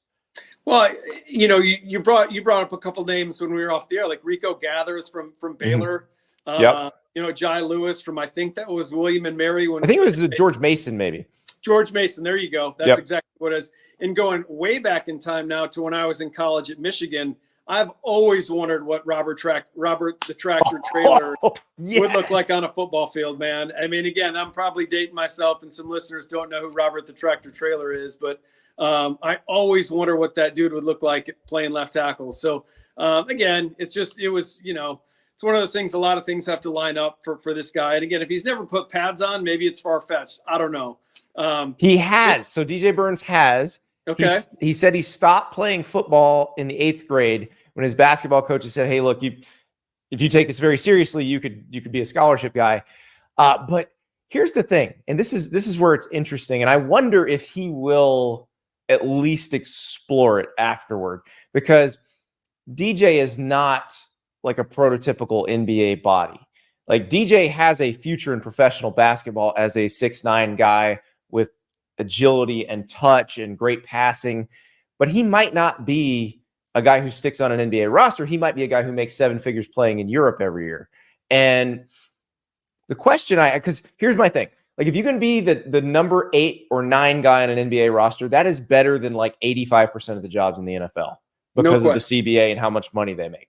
Well, you brought up a couple names when we were off the air, like Rico Gathers from Baylor. Jai Lewis from, I think that was William and Mary. I think it was George Mason, maybe. George Mason. There you go. That's exactly what it is. And going way back in time now to when I was in college at Michigan, I've always wondered what Robert the Tractor Trailer would look like on a football field, man. I mean, again, I'm probably dating myself, and some listeners don't know who Robert the Tractor Trailer is, but I always wonder what that dude would look like playing left tackle. So again, it's one of those things. A lot of things have to line up for this guy. And again, if he's never put pads on, maybe it's far-fetched. I don't know. He has. So DJ Burns has. Okay. He said he stopped playing football in the 8th grade when his basketball coach said, hey, look, if you take this very seriously, you could be a scholarship guy. But here's the thing, and this is where it's interesting, and I wonder if he will at least explore it afterward, because DJ is not like a prototypical NBA body. Like, DJ has a future in professional basketball as a 6'9" guy with agility and touch and great passing, but he might not be a guy who sticks on an NBA roster. He might be a guy who makes 7 figures playing in Europe every year. And the question because here's my thing. Like, if you can be the number 8 or 9 guy on an NBA roster, that is better than like 85% of the jobs in the NFL because of the CBA and how much money they make.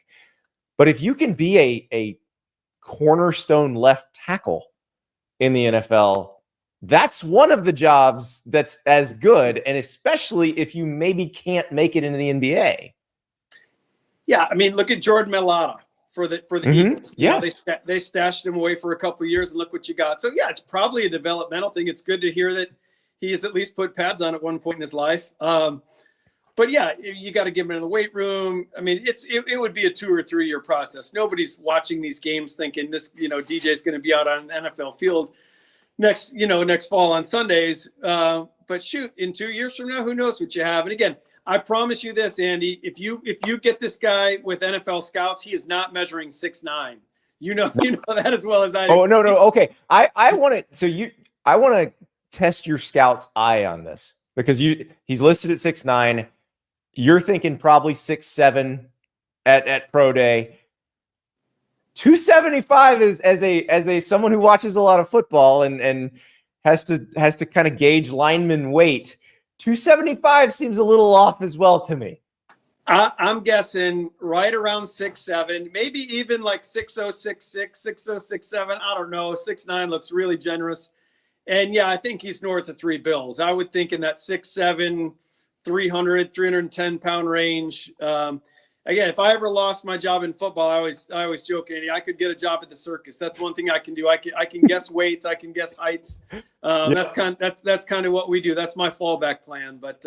But if you can be a cornerstone left tackle in the NFL, that's one of the jobs that's as good, and especially if you maybe can't make it into the NBA. Yeah, I mean, look at Jordan Mailata for the Eagles. Yes, they stashed him away for a couple of years, and look what you got. So yeah, it's probably a developmental thing. It's good to hear that he has at least put pads on at one point in his life. But yeah, you got to give him in the weight room. I mean, it would be a 2 or 3 year process. Nobody's watching these games thinking this, DJ is going to be out on an NFL field next fall on Sundays. But shoot, in 2 years from now, who knows what you have? And again, I promise you this, Andy, if you get this guy with NFL scouts, he is not measuring 6'9". You know that as well as I do. Oh, no. Okay. I want to test your scout's eye on this, because he's listed at 6'9". You're thinking probably 6'7" at pro day. 275 is as a someone who watches a lot of football and has to kind of gauge lineman weight. 275 seems a little off as well to me. I'm guessing right around 6'7", maybe even like 6'0", 6'6", 6'0", 6'7". I don't know. 6'9" looks really generous. And yeah, I think he's north of $3 bills. I would think in that 6'7", 310 pound range. Again, if I ever lost my job in football, I always joke, Andy, I could get a job at the circus. That's one thing I can do. I can guess weights. I can guess heights. That's kind of what we do. That's my fallback plan. But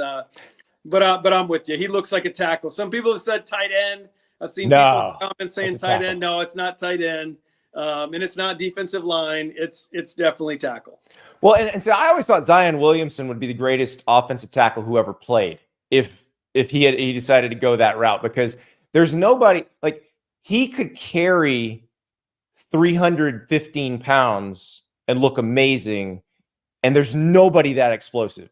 I'm with you. He looks like a tackle. Some people have said tight end. I've seen people comment saying tight end. No, it's not tight end. And it's not defensive line. It's definitely tackle. Well, and so I always thought Zion Williamson would be the greatest offensive tackle who ever played if he decided to go that route, because there's nobody like he could carry 315 pounds and look amazing, and there's nobody that explosive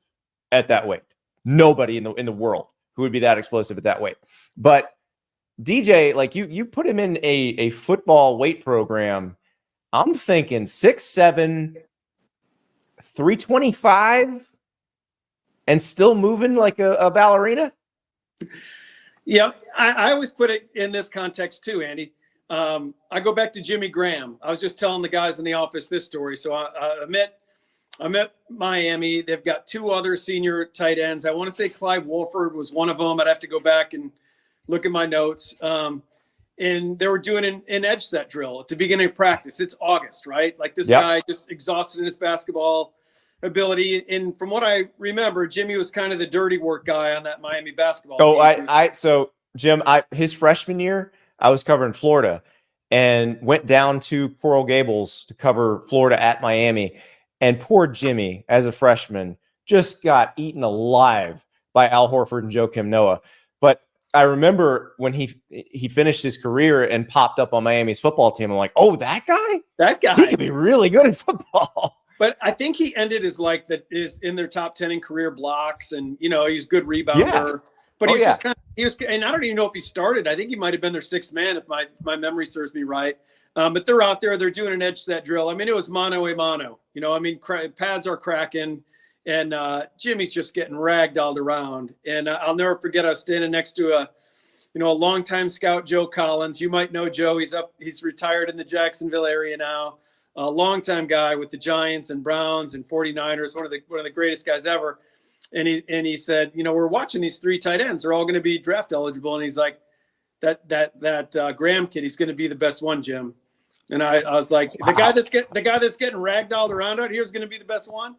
at that weight. Nobody in the world who would be that explosive at that weight. But DJ, like you put him in a football weight program. I'm thinking 6'7", 325, and still moving like a ballerina. Yeah, I always put it in this context too, Andy. I go back to Jimmy Graham. I was just telling the guys in the office this story. So I met Miami. They've got two other senior tight ends. I want to say Clive Wolford was one of them. I'd have to go back and look at my notes. And they were doing an edge set drill at the beginning of practice. It's August, right? Like this guy just exhausted in his basketball ability. And from what I remember, Jimmy was kind of the dirty work guy on that Miami basketball team. So Jim, his freshman year, I was covering Florida and went down to Coral Gables to cover Florida at Miami. And poor Jimmy, as a freshman, just got eaten alive by Al Horford and Joakim Noah. But I remember when he finished his career and popped up on Miami's football team, I'm like, oh, that guy, he could be really good at football. But I think he ended his is in their top 10 in career blocks, and he's a good rebounder. Yeah. But he was, and I don't even know if he started. I think he might have been their sixth man if my memory serves me right. But they're out there, they're doing an edge set drill. I mean, it was mano a mano. Pads are cracking, and Jimmy's just getting ragdolled around. And I'll never forget, I was standing next to a longtime scout, Joe Collins. You might know Joe. He's retired in the Jacksonville area now. A longtime guy with the Giants and Browns and 49ers, one of the greatest guys ever. And he said, we're watching these three tight ends. They're all going to be draft eligible. And he's like, that Graham kid, he's going to be the best one, Jim. And I was like, wow. the guy that's getting ragdolled around out here is going to be the best one.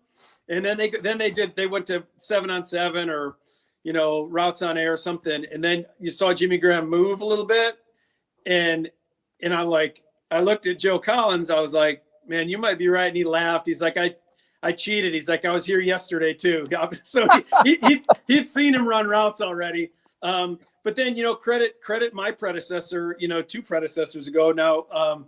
And then they went to 7-on-7 or routes on air or something. And then you saw Jimmy Graham move a little bit, and I'm like, I looked at Joe Collins. I was like, man, you might be right. And he laughed. He's like, I cheated. He's like, I was here yesterday too. So he'd seen him run routes already. But then, credit my predecessor, two predecessors ago now.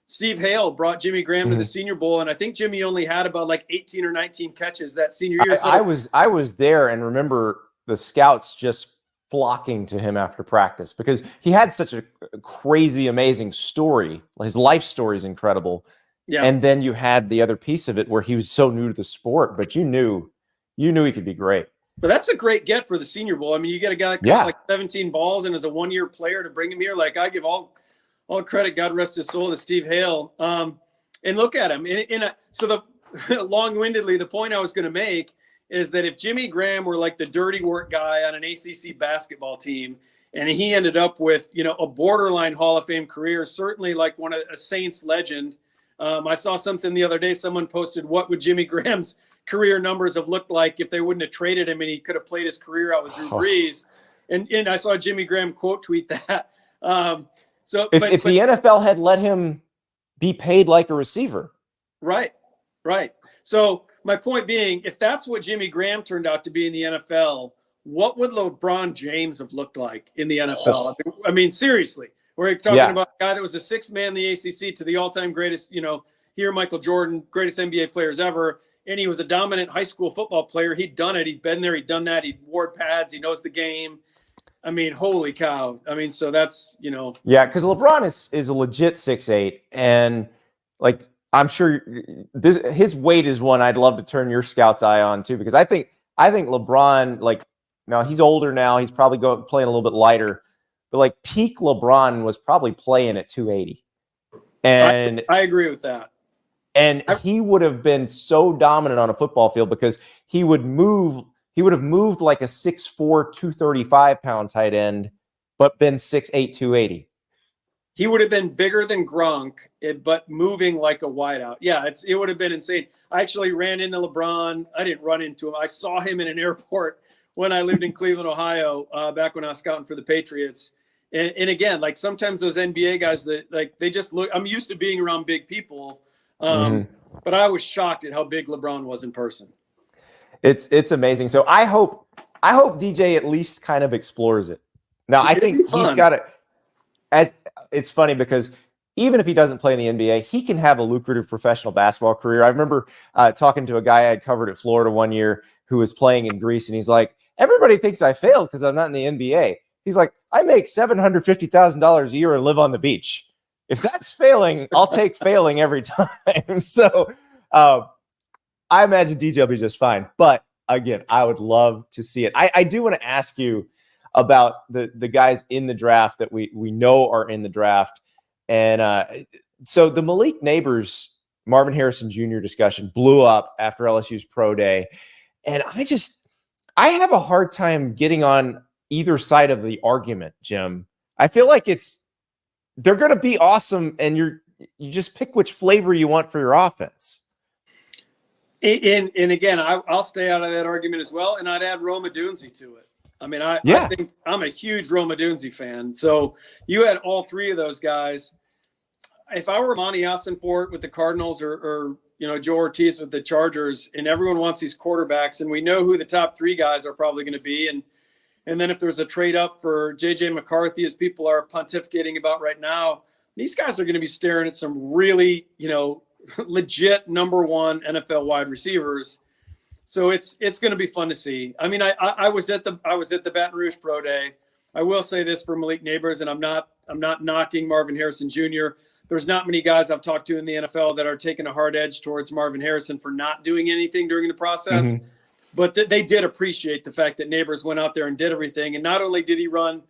Steve Hale brought Jimmy Graham to the Senior Bowl, and I think Jimmy only had about like 18 or 19 catches that senior year. I was there and remember the scouts just flocking to him after practice because he had such a crazy, amazing story. His life story is incredible. Yeah. And then you had the other piece of it where he was so new to the sport, but you knew he could be great. But that's a great get for the Senior Bowl. I mean, you get a guy that got like 17 balls and is a one-year player to bring him here. Like, I give all credit, God rest his soul, to Steve Hale. And look at him. So long-windedly, the point I was going to make is that if Jimmy Graham were like the dirty work guy on an ACC basketball team, and he ended up with, a borderline Hall of Fame career, certainly like a Saints legend. I saw something the other day. Someone posted, what would Jimmy Graham's career numbers have looked like if they wouldn't have traded him and he could have played his career out with Drew Brees. And I saw Jimmy Graham quote tweet that. If the NFL had let him be paid like a receiver. Right. So my point being, if that's what Jimmy Graham turned out to be in the NFL, what would LeBron James have looked like in the NFL? I mean, seriously, we're talking about a guy that was a sixth man in the ACC to the all-time greatest, here Michael Jordan, greatest NBA players ever, and he was a dominant high school football player. He'd done it. He'd been there. He'd done that. He'd wore pads. He knows the game. I mean, holy cow. I mean, so that's, Yeah, because LeBron is a legit 6'8", and like I'm sure his weight is one I'd love to turn your scout's eye on too, because I think LeBron, like, now he's older now, he's probably playing a little bit lighter, but like peak LeBron was probably playing at 280. And I agree with that. And he would have been so dominant on a football field because he would have moved like a 6'4", 235-pound tight end, but been 6'8", 280. He would have been bigger than Gronk, but moving like a wideout. Yeah, it would have been insane. I actually ran into LeBron. I didn't run into him. I saw him in an airport when I lived in Cleveland, Ohio, back when I was scouting for the Patriots. And again, like sometimes those NBA guys that like they just look. I'm used to being around big people, but I was shocked at how big LeBron was in person. It's amazing. So I hope DJ at least kind of explores it. Now I think he's got it. As it's funny because even if he doesn't play in the NBA, he can have a lucrative professional basketball career. I remember talking to a guy I had covered at Florida one year who was playing in Greece, and he's like, everybody thinks I failed because I'm not in the NBA. He's like, I make $750,000 a year and live on the beach. If that's failing, I'll take failing every time. So I imagine DJ will be just fine. But again, I would love to see it. I do want to ask you about the guys in the draft that we know are in the draft. And so the Malik Neighbors, Marvin Harrison Jr. discussion blew up after LSU's pro day. And I have a hard time getting on either side of the argument, Jim. I feel like they're going to be awesome, and you just pick which flavor you want for your offense. And again, I'll stay out of that argument as well, and I'd add Rome Odunze to it. I mean, I think I'm a huge Rome Odunze fan. So you had all three of those guys. If I were Monty Ossenfort with the Cardinals or Joe Ortiz with the Chargers, and everyone wants these quarterbacks, and we know who the top three guys are probably going to be, and then if there's a trade up for J.J. McCarthy, as people are pontificating about right now, these guys are going to be staring at some really, legit number one NFL wide receivers. So it's going to be fun to see. I mean, I was at the Baton Rouge Pro Day. I will say this for Malik Neighbors, and I'm not knocking Marvin Harrison Jr. There's not many guys I've talked to in the NFL that are taking a hard edge towards Marvin Harrison for not doing anything during the process. Mm-hmm. But they did appreciate the fact that Neighbors went out there and did everything. And not only did he run,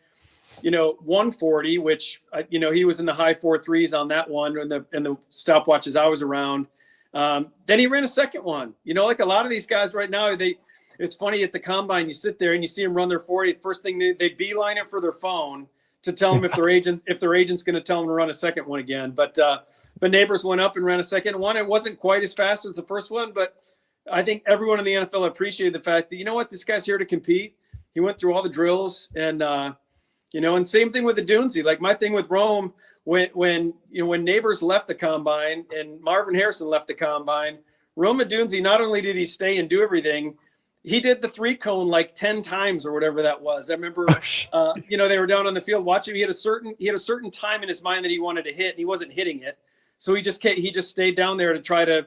140, which, he was in the high 4.3s on that one and the stopwatches I was around. Then he ran a second one. Like a lot of these guys right now, it's funny at the combine, you sit there and you see them run their 40. First thing they beeline it for their phone to tell them if their agent's going to tell them to run a second one again. But Neighbors went up and ran a second one. It wasn't quite as fast as the first one, but I think everyone in the NFL appreciated the fact that, this guy's here to compete. He went through all the drills and same thing with the Odunze. Like my thing with Rome, when Neighbors left the combine and Marvin Harrison left the combine, Rome Odunze, not only did he stay and do everything, he did the 3-cone like 10 times or whatever that was. I remember, they were down on the field watching. He had a certain time in his mind that he wanted to hit, and he wasn't hitting it. So he just stayed down there to try to,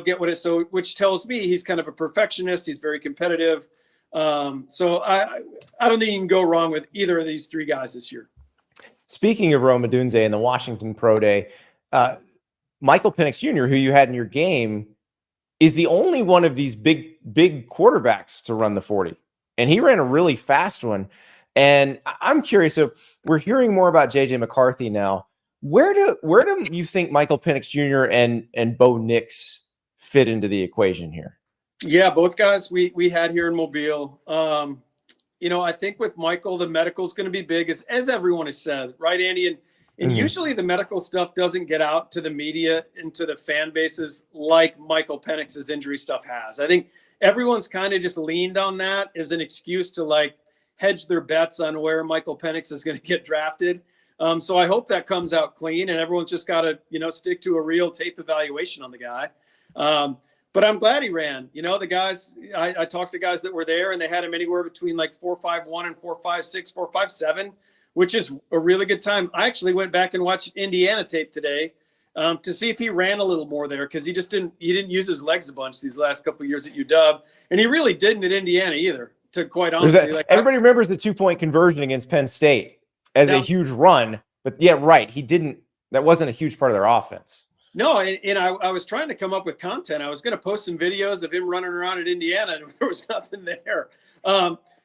get what it. So which tells me he's kind of a perfectionist. He's very competitive. So I don't think you can go wrong with either of these three guys this year. Speaking of Rome Odunze and the Washington Pro Day, Michael Penix Jr., who you had in your game, is the only one of these big quarterbacks to run the 40. And he ran a really fast one. And I'm curious, so we're hearing more about J.J. McCarthy now. Where do you think Michael Penix Jr. and Bo Nix fit into the equation here? Yeah, both guys we had here in Mobile. I think with Michael, the medical is going to be big, as everyone has said, right, Andy? And usually the medical stuff doesn't get out to the media and to the fan bases like Michael Penix's injury stuff has. I think everyone's kind of just leaned on that as an excuse to like hedge their bets on where Michael Penix is going to get drafted. So I hope that comes out clean and everyone's just got to, stick to a real tape evaluation on the guy. But I'm glad he ran. You know, the guys, I talked to guys that were there, and they had him anywhere between like 4.51 and 4.56, 4.57, which is a really good time. I actually went back and watched Indiana tape today to see if he ran a little more there, because he didn't use his legs a bunch these last couple of years at UW, and he really didn't at Indiana either. To quite honestly, everybody remembers the 2-point conversion against Penn State as a huge run, but yeah, right. He didn't. That wasn't a huge part of their offense. No, and I was trying to come up with content. I was going to post some videos of him running around at Indiana, and there was nothing there.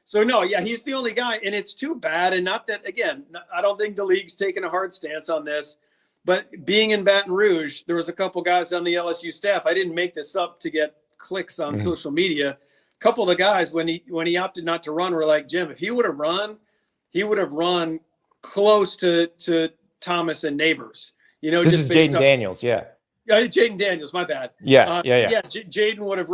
So no, yeah, he's the only guy, and it's too bad. And not that, again, I don't think the league's taking a hard stance on this, but being in Baton Rouge, there was a couple guys on the LSU staff. I didn't make this up to get clicks on social media. A couple of the guys, when he opted not to run, were like, Jim, if he would have run close to Thomas and Neighbors. You know, this is Jaden Daniels, yeah. Jaden Daniels, my bad. Yeah. Jaden would have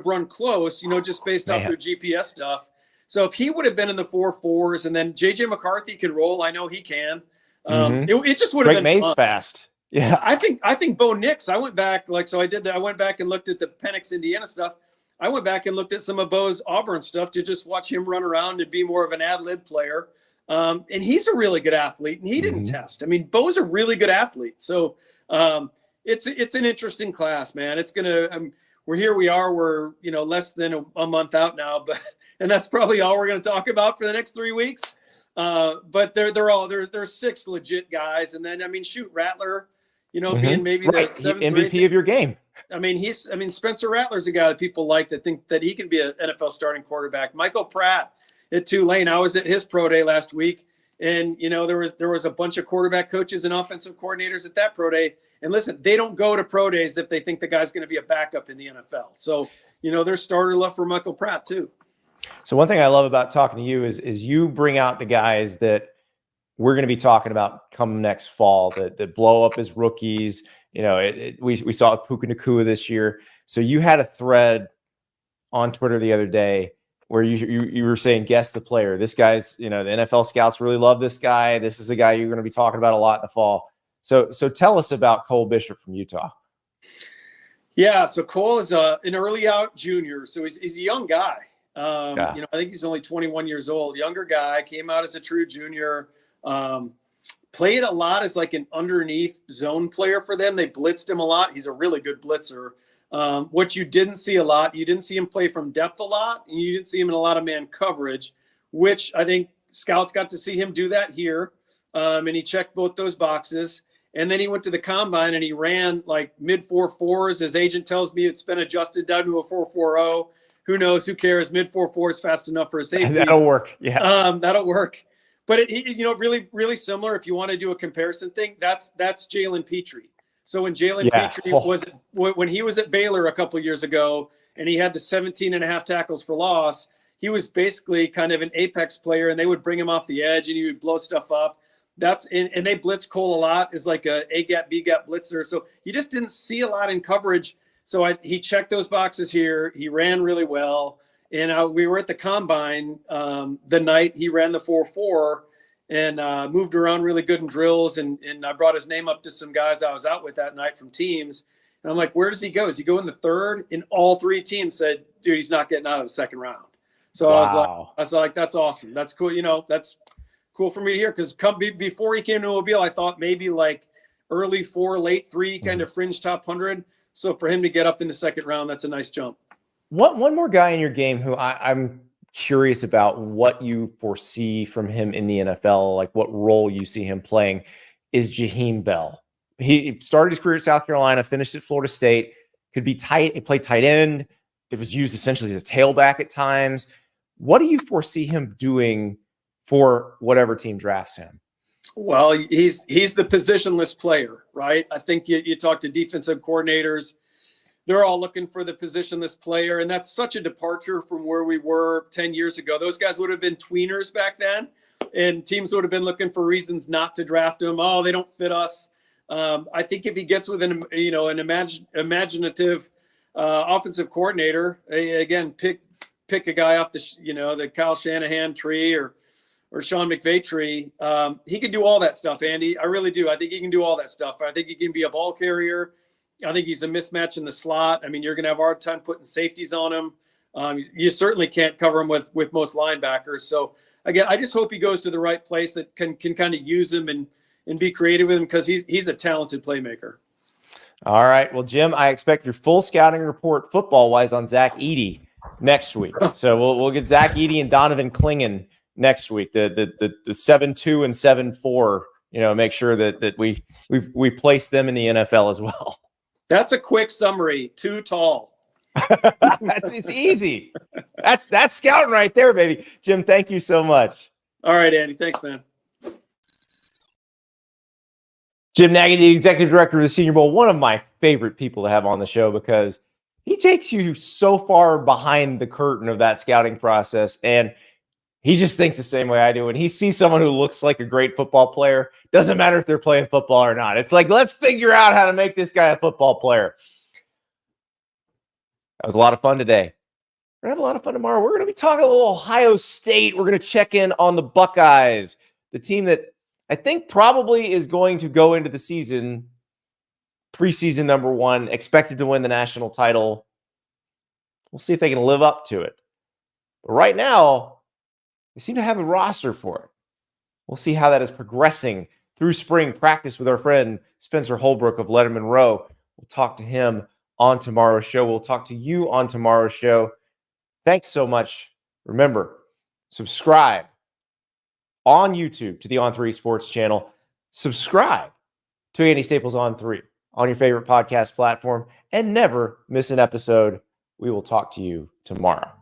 run close, you know, just based off their GPS stuff. So if he would have been in the 4.4s, and then JJ McCarthy can roll, I know he can. It just would have been Mays fun. fast. Yeah, I think Bo Nix. I went back, I did that. I went back and looked at the Penix Indiana stuff. I went back and looked at some of Bo's Auburn stuff to just watch him run around and be more of an ad lib player. And he's a really good athlete, and he didn't test. I mean, Bo's a really good athlete. So it's an interesting class, man. It's gonna. We're less than a month out now, and that's probably all we're gonna talk about for the next 3 weeks. But they're 6 legit guys, and then Rattler, being maybe the 7th MVP of your game. Spencer Rattler's a guy that people like, that think that he can be an NFL starting quarterback. Michael Pratt at Tulane. I was at his pro day last week, and there was a bunch of quarterback coaches and offensive coordinators at that pro day. And listen, they don't go to pro days if they think the guy's going to be a backup in the NFL. So there's starter love for Michael Pratt too. So one thing I love about talking to you is you bring out the guys that we're going to be talking about come next fall, that blow up as rookies. We saw Puka Nacua this year. So you had a thread on Twitter the other day where you were saying, guess the player. This guy's, the NFL scouts really love this guy. This is a guy you're going to be talking about a lot in the fall. So tell us about Cole Bishop from Utah. Yeah, so Cole is an early out junior. So he's a young guy. I think he's only 21 years old. Younger guy, came out as a true junior. Played a lot as like an underneath zone player for them. They blitzed him a lot. He's a really good blitzer. What you didn't see a lot, you didn't see him play from depth a lot, and you didn't see him in a lot of man coverage, which I think scouts got to see him do that here. And he checked both those boxes. And then he went to the combine and he ran like mid 4.4s. His agent tells me it's been adjusted down to a 4.40. Who knows? Who cares? Mid 4.4 is fast enough for a safety. That'll work. Yeah. That'll work. But really, really similar. If you want to do a comparison thing, that's Jalen Petrie. So when Jalen Petrie when he was at Baylor a couple of years ago, and he had the 17.5 tackles for loss, he was basically kind of an apex player, and they would bring him off the edge and he would blow stuff up. And they blitz Cole a lot as like a gap, B gap blitzer. So you just didn't see a lot in coverage. So he checked those boxes here. He ran really well. And we were at the combine the night he ran the 4.4 and moved around really good in drills. And I brought his name up to some guys I was out with that night from teams. And I'm like, where does he go? Does he go in the 3rd? And all 3 teams said, dude, he's not getting out of the 2nd round. So I was like, that's awesome. That's cool. That's cool for me to hear, because before he came to Mobile, I thought maybe like early 4, late 3 kind of fringe top 100. So for him to get up in the 2nd round, that's a nice jump. One more guy in your game who I'm curious about what you foresee from him in the NFL, like what role you see him playing, is Jaheim Bell. He started his career at South Carolina, finished at Florida State, could be tight. He played tight end. It was used essentially as a tailback at times. What do you foresee him doing for whatever team drafts him? Well, he's the positionless player, right? I think you talk to defensive coordinators, they're all looking for the positionless player, and that's such a departure from where we were 10 years ago. Those guys would have been tweeners back then, and teams would have been looking for reasons not to draft them. Oh, they don't fit us. I think if he gets with an imaginative offensive coordinator, again, pick a guy off the Kyle Shanahan tree or Sean McVay tree, he can do all that stuff, Andy. I really do. I think he can do all that stuff. I think he can be a ball carrier. I think he's a mismatch in the slot. I mean, you're going to have a hard time putting safeties on him. You certainly can't cover him with most linebackers. So again, I just hope he goes to the right place that can kind of use him and be creative with him, because he's a talented playmaker. All right. Well, Jim, I expect your full scouting report football-wise on Zach Edey next week. So we'll get Zach Edey and Donovan Clingan next week. The 7-2 and 7-4. Make sure that we place them in the NFL as well. That's a quick summary. Too tall. It's easy. That's scouting right there, baby. Jim, thank you so much. All right, Andy. Thanks, man. Jim Nagy, the executive director of the Senior Bowl, one of my favorite people to have on the show, because he takes you so far behind the curtain of that scouting process, and he just thinks the same way I do. When he sees someone who looks like a great football player, doesn't matter if they're playing football or not. It's like, let's figure out how to make this guy a football player. That was a lot of fun today. We're going to have a lot of fun tomorrow. We're going to be talking a little Ohio State. We're going to check in on the Buckeyes, the team that I think probably is going to go into the season, preseason number 1, expected to win the national title. We'll see if they can live up to it. But right now, they seem to have a roster for it. We'll see how that is progressing through spring practice with our friend Spencer Holbrook of Letterman Row. We'll talk to him on tomorrow's show. We'll talk to you on tomorrow's show. Thanks so much. Remember, subscribe on YouTube to the On3 Sports channel. Subscribe to Andy Staples On 3 on your favorite podcast platform, and never miss an episode. We will talk to you tomorrow.